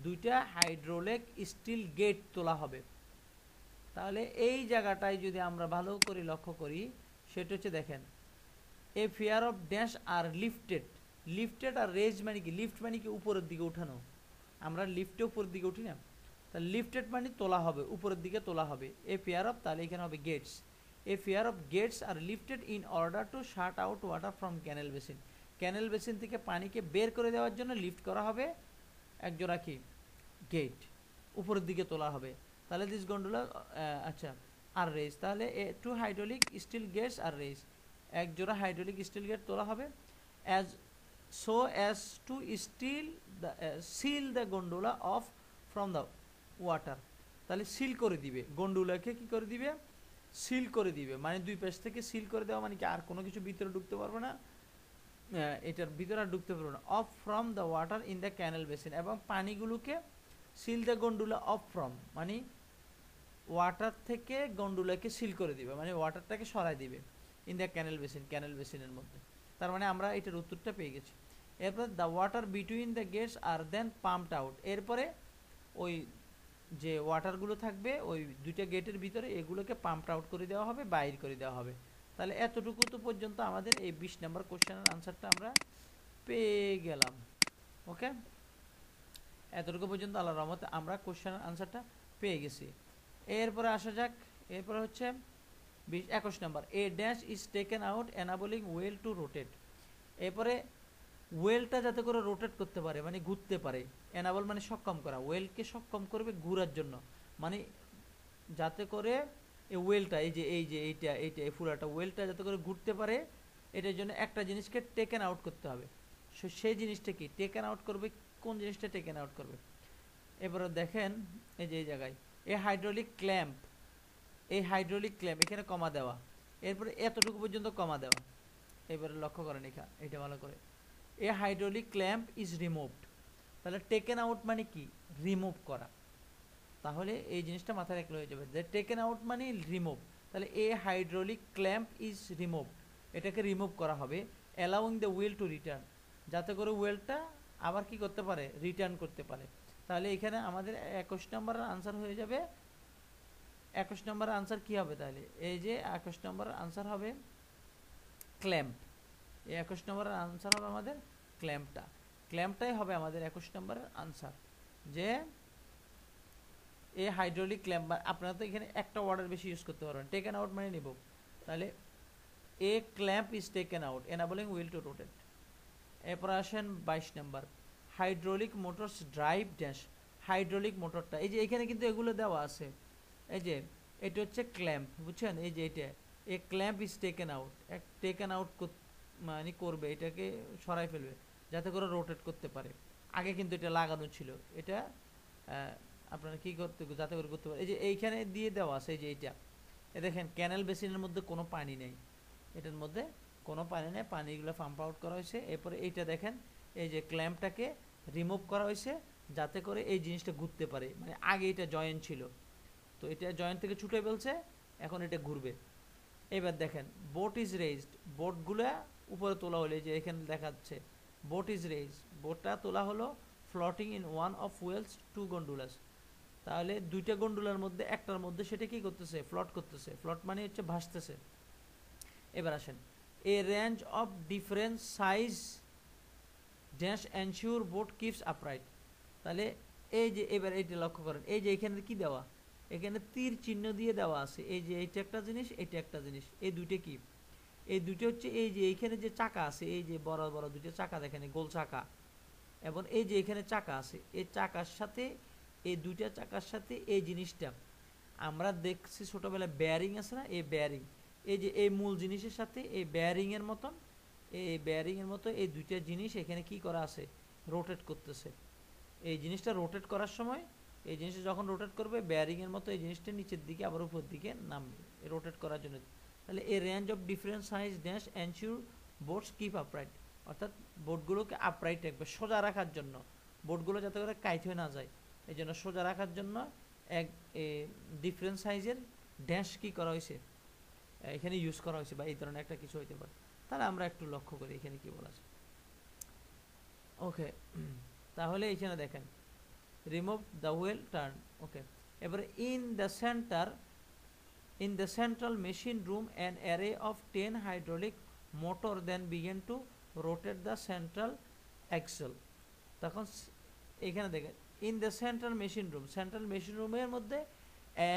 দুইটা হাইড্রোলিক স্টিল গেট তোলা হবে। তাহলে এই জায়গাটায় যদি আমরা ভালো করে লক্ষ্য করি, সেটা হচ্ছে দেখেন a pair of dash are lifted, lifted আর রেজ মানে কি, লিফট মানে কি উপরের দিকে উঠানো, আমরা লিফটে উপরের দিকে উঠি না, তাহলে লিফটেড মানে তোলা হবে, উপরের দিকে তোলা হবে। এ ফিয়ার অফ, তাহলে এখানে হবে gates, a pair of gates are lifted in order to shut out water from canal basin, canal basin থেকে পানিকে বের করে দেওয়ার জন্য লিফট করা হবে একজোড়া কি গেট, উপরের দিকে তোলা হবে। তাহলে দিস গন্ডোলা, আচ্ছা আর রেস, তাহলে two hydraulic steel gates are raise, এক জোড়া হাইড্রোলিক স্টিল গেট তোলা হবে as so as to steel the seal the gondola off from the water, তাহলে সিল করে দিবে গন্ডোলাকে, কি করে দিবে, সিল করে দিবে, মানে দুই পাশ থেকে সিল করে দেওয়া, মানে কি আর কোনো কিছু ভিতরে ঢুকতে পারবে না, এটার ভিতরে আর ঢুকতে পারবে না। Of from the water in the canal basin, এবং পানিগুলোকে সিল দ্য গন্ডুলা অফ ফ্রম, মানে ওয়াটার থেকে গন্ডুলাকে সিল করে দিবে, মানে ওয়াটারটাকে সরাই দিবে ইন দ্য ক্যানেল বেসিন, ক্যানেল বেসিনের মধ্যে। তার মানে আমরা এটার উত্তরটা পেয়ে গেছি। এরপর the water between the gates are then pumped out, এরপরে ওই যে ওয়াটারগুলো থাকবে ওই দুইটা গেটের ভিতরে, এগুলোকে পাম্পড আউট করে দেওয়া হবে, বাইর করে দেওয়া হবে। তাহলে এতটুকু তো পর্যন্ত আমাদের এই 20 নম্বর কোশ্চেনের আনসারটা আমরা পেয়ে গেলাম। ওকে, এতটুকু পর্যন্ত আল্লাহর রহমতে আমরা কোশ্চেনের আনসারটা পেয়ে গেছি। এরপরে আসা যাক, এরপরে হচ্ছে 21 number, a dash is taken out enabling wheel to rotate, এরপরে ওয়েলটা যাতে করে রোটেট করতে পারে, মানে ঘুরতে পারে, এনাবল মানে সক্ষম করা, ওয়েলকে সক্ষম করবে ঘুরার জন্য, মানে যাতে করে এই ওয়েলটা, এইটা এই ফুলাটা ওয়েলটা যাতে করে ঘুরতে পারে, এটার জন্য একটা জিনিসকে টেকেন আউট করতে হবে। সেই জিনিসটা কি টেকেন আউট করবে, কোন জিনিসটা টেকেন আউট করবে। এবারে দেখেন এই যে এই জায়গায় এই হাইড্রোলিক ক্ল্যাম্প, এই হাইড্রোলিক ক্ল্যাম্প এখানে কমা দেওয়া, এরপরে এতটুকু পর্যন্ত কমা দেওয়া। এবারে লক্ষ্য করেন এটা ভালো করে, এ হাইড্রোলিক ক্ল্যাম্প ইজ রিমুভড, তাহলে টেকেন আউট মানে কি, রিমুভ করা। তাহলে এই জিনিসটা মাথায় রাখলে হয়ে যাবে যে টেকেন আউট মানে রিমুভ, তাহলে এ হাইড্রোলিক ক্ল্যাম্প ইজ রিমুভ, এটাকে রিমুভ করা হবে। Allowing the wheel to return, যাতে করে হুইলটা আবার কি করতে পারে, রিটার্ন করতে পারে। তাহলে এখানে আমাদের 21 নম্বরের আনসার হয়ে যাবে। 21 নম্বরের আনসার কি হবে, তাহলে এই যে 21 নম্বরের আনসার হবে ক্ল্যাম্প, এই 21 নম্বরের আনসার হবে আমাদের ক্ল্যাম্পটা, ক্ল্যাম্পটাই হবে আমাদের 21 নম্বরের আনসার। যে এ হাইড্রোলিক ক্ল্যাম্প, আপনারা তো এখানে একটা ওয়ার্ডের বেশি ইউজ করতে পারবেন, টেকেন আউট মানে নিব, তাহলে a clamp is taken out enabling wheel to rotate. এরপর আসেন 22 number, hydraulic motors drive dash, hydraulic মোটরটা এই যে এখানে কিন্তু এগুলো দেওয়া আছে, এই যে এটা হচ্ছে ক্ল্যাম্প, বুঝছেন, এই যে এটা a clamp is taken out, taken out মানে করবে, এটাকে সরাই ফেলবে যাতে করে রোটেট করতে পারে। আগে কিন্তু এটা লাগানো ছিল, এটা আপনারা কি করতে যাতে করে করতে পারেন, এই যে এইখানে দিয়ে দেওয়া আছে, এই যে এইটা দেখেন ক্যানেল বেসিনের মধ্যে কোনো পানি নেই, এটার মধ্যে কোনো পানি নেই, পানিগুলো পাম্প আউট করা হয়েছে। এরপরে এইটা দেখেন এই যে ক্ল্যাম্পটাকে রিমুভ করা হয়েছে যাতে করে এই জিনিসটা ঘুরতে পারে, মানে আগে এটা জয়েন্ট ছিল, তো এটা জয়েন্ট থেকে ছুটে ফেলছে, এখন এটা ঘুরবে। এবার দেখেন বোট ইজ রেজড, বোটগুলো উপরে তোলা হলো, যে এখানে দেখাচ্ছে বোট ইজ রেজড, বোটটা তোলা হলো floating in one of wheels two gondolas, তাহলে দুইটা গন্ডুলার মধ্যে একটার মধ্যে সেটা কি করতেছে, ফ্লট করতেছে, ফ্লট মানে হচ্ছে ভাসতেছে। এবার আসেন, এ range of different size dash ensure boat keeps upright, তাহলে এই যে এবার এইটা লক্ষ্য করেন, এই যে এখানে কি দেওয়া, এখানে তীর চিহ্ন দিয়ে দেওয়া আছে, এই যে এইটা একটা জিনিস, এটা একটা জিনিস, এই দুইটা কি, এই দুইটা হচ্ছে এই যে এইখানে যে চাকা আছে, এই যে বড় বড় দুইটা চাকা দেখেন, গোল চাকা, এবং এই যে এখানে চাকা আছে, এই চাকার সাথে এই দুইটা চাকার সাথে এই জিনিসটা আমরা দেখছি ছোটবেলায় বেয়ারিং আছে না, এই বেয়ারিং, এই যে এই মূল জিনিসের সাথে এই বেয়ারিং এর মতন, এই বেয়ারিং এর মতো এই দুইটা জিনিস এখানে কি করা আছে, রোটেট করতেছে। এই জিনিসটা রোটেট করার সময়, এই জিনিসটা যখন রোটেট করবে বেয়ারিং এর মতো এই জিনিসটা নিচের দিকে আবার উপর দিকে নামবে রোটেট করার জন্য। তাহলে এই range of different size dash ensure boats keep upright, অর্থাৎ বোটগুলোকে আপরাইট রাখবে, সোজা রাখার জন্য, বোটগুলো যাতে করে কাইট হয়ে না যায়, এই জন্য সোজা রাখার জন্য এক ডিফারেন্ট সাইজের ড্যাশ কি করা হয়েছে, এখানে ইউজ করা হয়েছে, বা এই ধরনের একটা কিছু হইতে পারে। তাহলে আমরা একটু লক্ষ্য করি এখানে কি বলা আছে। ওকে, তাহলে এখানে দেখেন রিমুভ দ্য হুইল টার্ন, ওকে। এবারে in the central machine room an array of 10 hydraulic motor then began to rotate the central axle, তখন এখানে দেখেন in the central machine room এর মধ্যে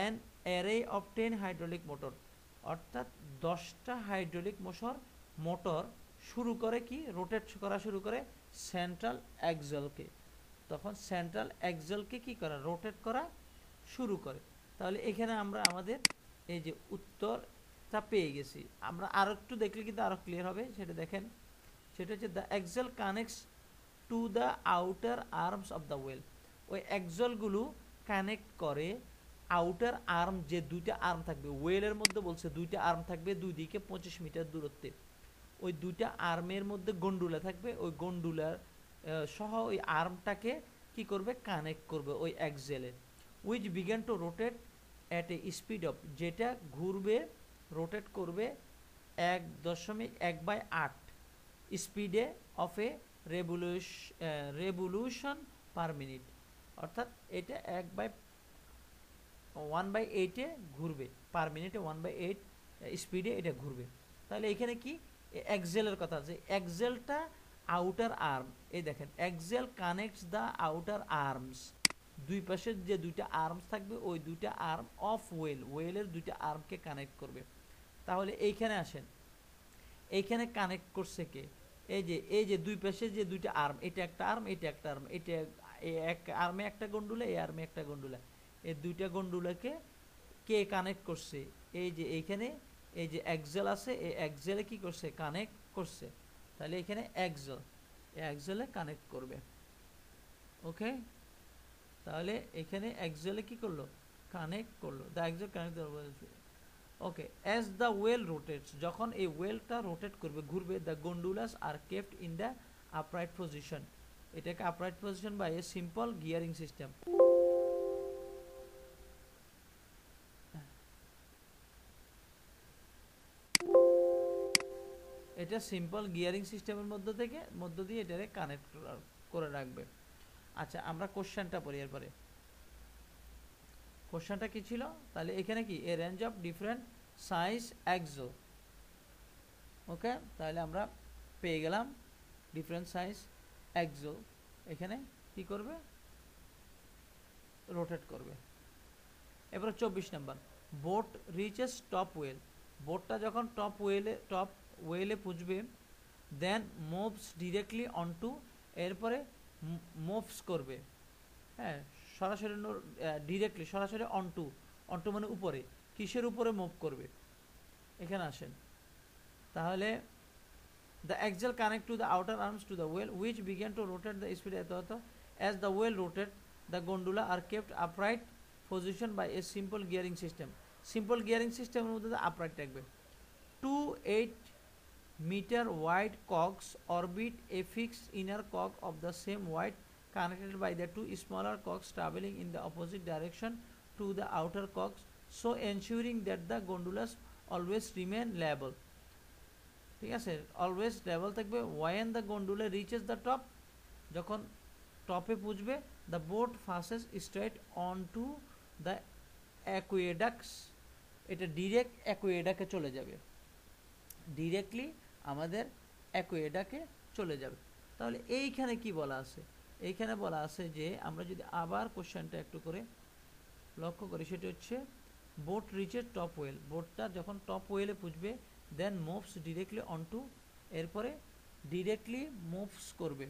an array of 10 hydraulic motor, অর্থাৎ 10টা হাইড্রোলিক মোটর শুরু করে কি রোটেট করা শুরু করে সেন্ট্রাল অ্যাক্সেলকে, তখন সেন্ট্রাল অ্যাক্সেলকে কি করা, রোটেট করা শুরু করে। তাহলে এখানে আমরা আমাদের এই যে উত্তরটা পেয়ে গেছি, আমরা আরো একটু দেখলে কিন্তু আরো ক্লিয়ার হবে, সেটা দেখেন, সেটা হচ্ছে the axle connects to the outer arms of the wheel, ওই অ্যাক্সেলগুলো কানেক্ট করে আউটার আর্ম, যে দুইটা আর্ম থাকবে ওয়েলের মধ্যে, বলছে দুইটা আর্ম থাকবে দুই দিকে 25 মিটার দূরত্বে, ওই দুইটা আর্মের মধ্যে গন্ডুলা থাকবে, ওই গন্ডুলার সহ ওই আর্মটাকে কি করবে, কানেক্ট করবে ওই অ্যাক্সেলে, which began to rotate at a speed of, যেটা ঘুরবে রোটেট করবে 1.1/8 স্পিডে of a revolution per minute, অর্থাৎ এটা 1/8 ঘুরবে পার মিনিটে, 1/8 স্পিডে এটা ঘুরবে। তাহলে এখানে কি এক্সেলের কথা, যে এক্সেলটা আউটার আর্ম, এই দেখেন axle connects the outer arms, দুই পাশে যে দুইটা আর্মস থাকবে ওই দুইটা আর্ম অফ ওয়েলের দুইটা আর্মকে কানেক্ট করবে। তাহলে এইখানে আসেন, এইখানে কানেক্ট করছে কে, এই যে দুই পাশে যে দুইটা আর্ম, এটা একটা আর্ম, এটা একটা আর্ম, এটা এক আর্মে একটা গন্ডুলা, এই আর্মে একটা গন্ডুলা, এই দুইটা গন্ডুলাকে কে কানেক্ট করছে, এই যে এইখানে এই যে অ্যাক্সেল আছে, এই অ্যাক্সেলে কি করছে, কানেক্ট করছে। তাহলে এখানে অ্যাক্সেলে কানেক্ট করবে, ওকে। তাহলে এখানে অ্যাক্সেলে কি করলো, কানেক্ট করলো, the axle connect, okay. As the wheel rotates, যখন এই ওয়েলটা রোটেট করবে ঘুরবে, the gondolas are kept in the upright position, এটাকে আপরাইট পজিশন বা এ সিম্পল গিয়ারিং সিস্টেম। এটা সিম্পল গিয়ারিং সিস্টেমের মধ্য দিয়ে এটাকে কানেক্ট করে রাখবে। আচ্ছা, আমরা কোশ্চেনটা পড়ি এরপরে। কোশ্চেনটা কি ছিল, তাহলে এখানে কি a range of different size axle, okay. তাহলে আমরা পেয়ে গেলাম ডিফারেন্ট সাইজ অ্যাক্সেল, এখানে কি করবে, রোটেট করবে। এবার 24 number, boat reaches top wheel, বোটটা যখন টপ ওয়েলে পৌঁছবে, দেন মুভস ডিরেক্টলি অনটু, এরপরে মুভস করবে, হ্যাঁ সরাসরি ডিরেক্টলি সরাসরি অনটু মানে উপরে, কিসের উপরে মুভ করবে, এখানে আসেন। তাহলে the axle connect to the outer arms to the wheel which began to rotate the speed, as the wheel rotate the gondola are kept upright position by a simple gearing system. Simple gearing system এর মধ্যে upright থাকবে. 2 8 meter wide cogs orbit a fixed inner cog of the same width connected by the 2 smaller cogs traveling in the opposite direction to the outer cogs, so ensuring that the gondolas always remain level. ঠিক আছে, অলওয়েজ লেভেল থাকবে. when the gondola reaches the top, যখন টপে পৌঁছবে, the boat passes straight onto the aqueducts. এটা ডিরেক্ট অ্যাকুয়েডাকে চলে যাবে, ডিরেক্টলি আমাদের অ্যাকুয়েডাকে চলে যাবে. তাহলে এইখানে কি বলা আছে? এইখানে বলা আছে যে আমরা যদি আবার কোশ্চেনটা একটু করে লক্ষ্য করি, সেটা হচ্ছে বোট রিচের টপ ওয়েল. বোটটা যখন টপ ওয়েলে পৌঁছবে, দেন মুভস ডিরেক্টলি অনটু, এরপরে ডিরেক্টলি মুভস করবে,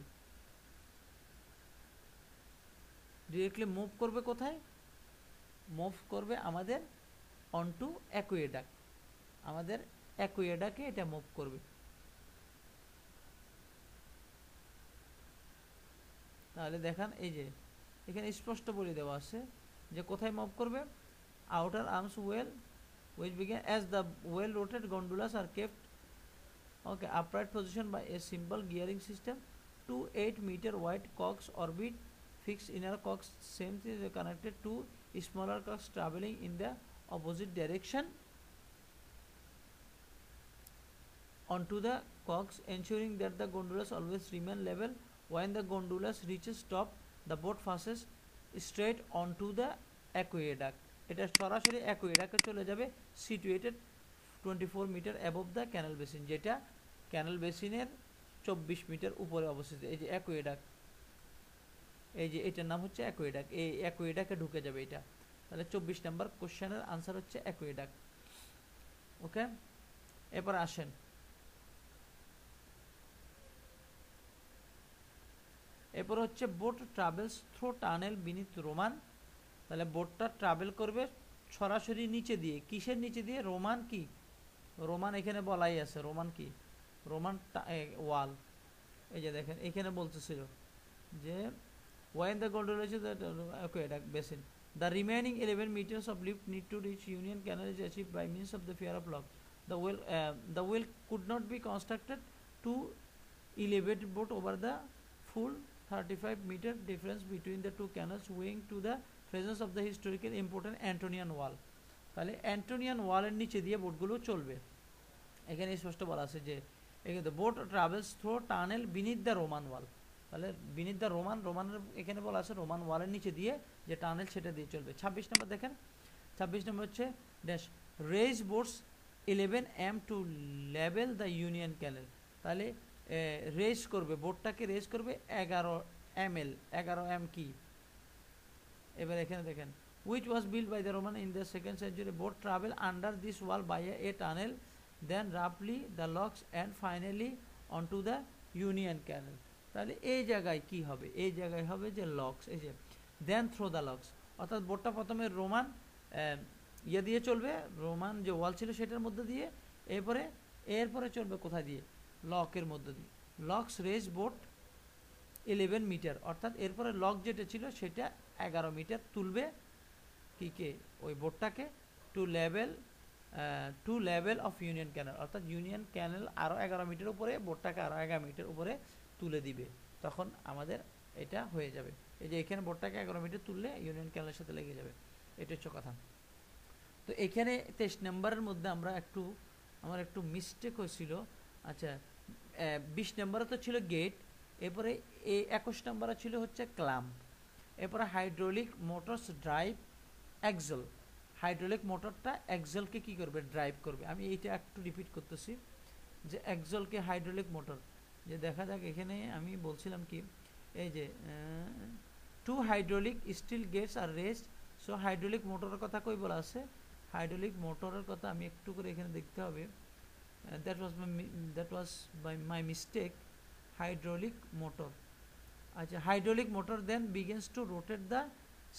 ডিরেক্টলি মুভ করবে কোথায়? মুভ করবে আমাদের অনটু অ্যাকুয়েডাক, আমাদের অ্যাকুয়েডাকে এটা মুভ করবে. তাহলে দেখান, এই যে এখানে স্পষ্ট বলে দেওয়া আছে যে কোথায় মুভ করবে. Outer arms well which begin as the well rotated gondolas are kept upright position by a simple gearing system. 2 8-meter wide cogs orbit fixed inner cogs same is connected to smaller cogs traveling in the opposite direction onto the cogs, ensuring that the gondolas always remain level. When the gondolas reaches top, the boat passes straight onto the aqueduct. এটা সরাসরি অ্যাকুয়েডাকে চলে যাবে, situated 24 metre above the canal basin, যেটা ক্যানাল বেসিনের 24 মিটার উপরে অবস্থিত. এই যে অ্যাকুয়েডাক, এই যে এটার নাম হচ্ছে অ্যাকুয়েডাক, এই অ্যাকুয়েডাকে ঢুকে যাবে এটা. তাহলে 24 নম্বর কোশ্চেনের আনসার হচ্ছে অ্যাকুয়েডাক. ওকে, এরপর আসেন, এরপর হচ্ছে boat travels through tunnel beneath Roman. তাহলে বোটটা ট্রাভেল করবে সরাসরি নিচে দিয়ে. কিসের নিচে দিয়ে? রোমান কি, রোমান এখানে বলাই আছে. রোমান কি? রোমান ওয়াল. এই যে দেখেন এখানে বলতেছিল যে when the gondola reaches the aqueduct basin, the remaining 11 meters of lift need to reach Union Canal is achieved by means of the fear of lock. The well could not be constructed to elevate boat over the full 35-meter difference between the two canals owing to the presence of the historical important Antonian wall. তাহলে অ্যান্টোনিয়ান ওয়ালের নিচে দিয়ে বোটগুলো চলবে. এখানে স্পষ্ট বলা আছে যে এখানে boat travels through tunnel beneath the Roman wall. তাহলে বিনিথ দ্য রোমান, রোমানের এখানে বলা আছে রোমান ওয়ালের নিচে দিয়ে যে টানেল সেটা দিয়ে চলবে. 26 নম্বর দেখেন, 26 নম্বর হচ্ছে dash raise boats 11 m to level the Union Canal. তাহলে রেজ করবে, বোটটাকে রেজ করবে 11 ml. 11 m কি? এবার এখানে দেখেন, which was built by the Roman in the 2nd century. Boat travel under this wall by a tunnel, then roughly the locks and finally onto the Union Canal. তাহলে এই জায়গায় কি হবে? এই জায়গায় হবে যে লক্স, এই যে দেন থ্রো দ্য লক্স, অর্থাৎ বোটটা প্রথমে রোমান ইয়ে দিয়ে চলবে, রোমান যে ওয়াল ছিল সেটার মধ্যে দিয়ে, এরপরে চলবে কোথায় দিয়ে? লকের মধ্যে দিয়ে. লক্স রেজ বোট 11 মিটার, অর্থাৎ এরপরে লক যেটা ছিল সেটা 11 মিটার তুলবে কি কে? ওই বোটটাকে two level of union Canal, অর্থাৎ ইউনিয়ন ক্যানেল আরও 11 মিটার উপরে, বোটটাকে আরও 11 মিটার উপরে তুলে দিবে. তখন আমাদের এটা হয়ে যাবে. এই যে এখানে বোটটাকে 11 মিটার তুললে ইউনিয়ন ক্যানেলের সাথে লেগে যাবে. এটা হচ্ছে কথা. তো এখানে 23 নম্বরের মধ্যে আমার একটু মিস্টেক হয়েছিল. আচ্ছা, 20 নম্বরে তো ছিল গেট, এরপরে 21 নম্বরে ছিল হচ্ছে ক্লাম্প, এরপরে hydraulic motors drive axle. Hydraulic মোটরটা এক্সেলকে কি করবে? ড্রাইভ করবে. আমি এইটা একটু রিপিট করতেছি যে এক্সেলকে হাইড্রোলিক মোটর, যে দেখা যাক এখানে আমি বলছিলাম কি, এই যে 2 হাইড্রোলিক স্টিল গেটস আর রেস্ট. সো হাইড্রোলিক মোটরের কথা কই বলা আছে? হাইড্রোলিক মোটরের কথা আমি একটু করে এখানে দেখতে হবে. That was by my mistake. Hydraulic motor, আচ্ছা hydraulic motor then begins to rotate the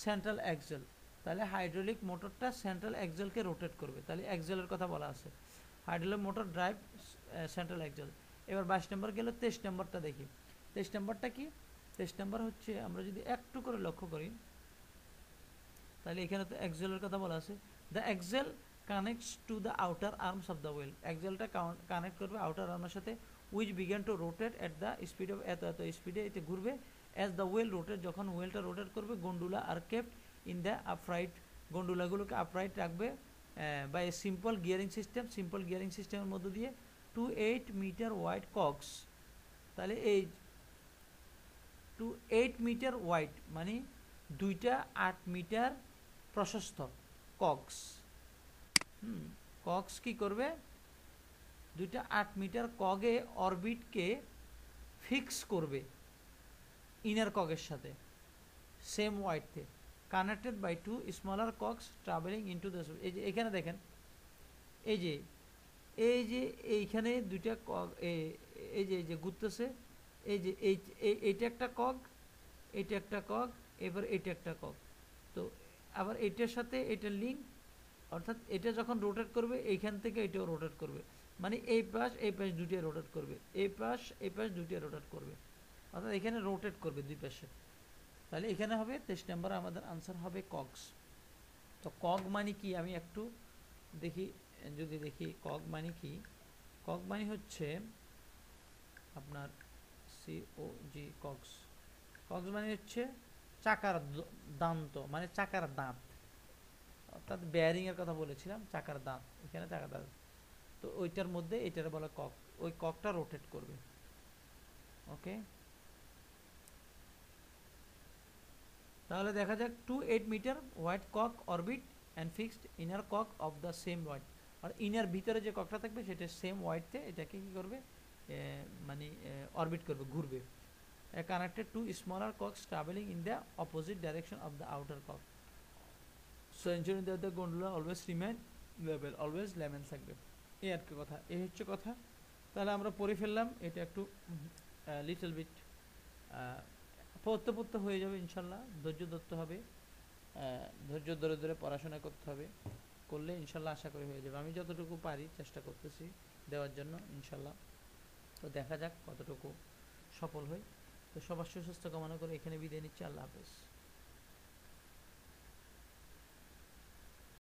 central axle. তাহলে হাইড্রোলিক মোটরটা সেন্ট্রাল এক্সেলকে রোটেট করবে. তাহলে এক্সেলের কথা বলা আছে, hydraulic motor drive central axle. এবার 22 নম্বর গেল, 23 নম্বরটা দেখি. 23 নম্বরটা কি? 23 নম্বর হচ্ছে আমরা যদি একটু করে লক্ষ্য করি, তাহলে এখানে তো এক্সেলের কথা বলা আছে, the axle connects to the outer arms of the wheel, এক্সেলটা কানেক্ট করবে আউটার আর্মের সাথে, which began to rotate at the speed of এত এত স্পিডে এটা ঘুরবে, অ্যাজ দ্য ওয়েল রোটেট, যখন ওয়েলটা রোটেট করবে, gondola are kept in the upright, গন্ডুলাগুলোকে আপরাইট রাখবে by a simple gearing system, simple gearing সিস্টেমের মধ্য দিয়ে, টু 8 মিটার ওয়াইড কক্স, তাহলে এই টু 8 মিটার ওয়াইড মানে 2টা 8 মিটার প্রশস্ত কক্স, কক্স কি করবে, 2টা 8 মিটার কগে অরবিটকে ফিক্স করবে ইনার কগের সাথে সেম ওয়াইডতে, connected by 2 smaller cogs travelling into the, এই যে এখানে দেখেন, এই যে এইখানে 2টা কক, এই যে ঘুরতেছে, এই যে এইটা একটা কক, এটা একটা কক, এবার এটা একটা কক, তো আবার এটার সাথে এটা লিঙ্ক, অর্থাৎ এটা যখন রোটেট করবে এইখান থেকে এটাও রোটেট করবে, মানে এই পাশ দুইটা রোটেট করবে, এই পাশ দুইটা রোটেট করবে, অর্থাৎ এখানে রোটেট করবে দুই পাশে। তাহলে এখানে হবে 23 নম্বরে আমাদের আনসার হবে কক্স। তো কক মানে কি আমি একটু দেখি, যদি দেখি কক মানে কি, কক মানে হচ্ছে আপনার COG কক্স, কক্স মানে হচ্ছে চাকার দান্ত, মানে চাকার দাঁত, অর্থাৎ বেয়ারিং এর কথা বলেছিলাম, চাকার দাঁত, এখানে চাকার দাঁত, তো ওইটার মধ্যে এটার বলে কক, ওই ককটা রোটেট করবে। ওকে, তাহলে দেখা যাক 2 8 metre wide cog orbit and fixed inner cog of the same wide, আর ইনার ভিতরে যে ককটা থাকবে সেটা সেম ওয়াইডতে এটাকে কি করবে, মানে অরবিট করবে, ঘুরবে, connected to smaller cogs travelling in the opposite direction of the outer cog, so ensuring that the gondola always remain level, always level থাকবে, এই আর কি কথা, এই হচ্ছে কথা। তাহলে আমরা পড়ে ফেললাম, এটা একটু লিটল বিট পড়তে হয়ে যাবে ইনশাল্লাহ, ধৈর্য ধরতে হবে, ধৈর্য ধরে ধরে পড়াশোনা করতে হবে, করলে ইনশাল্লাহ আশা করি হয়ে যাবে, আমি যতটুকু পারি চেষ্টা করতেছি দেওয়ার জন্য ইনশাল্লাহ, তো দেখা যাক কতটুকু সফল হই। তো সবার সুস্বাস্থ্য কামনা করে এখানে বিদায় নিচ্ছি, আল্লাহ হাফেজ।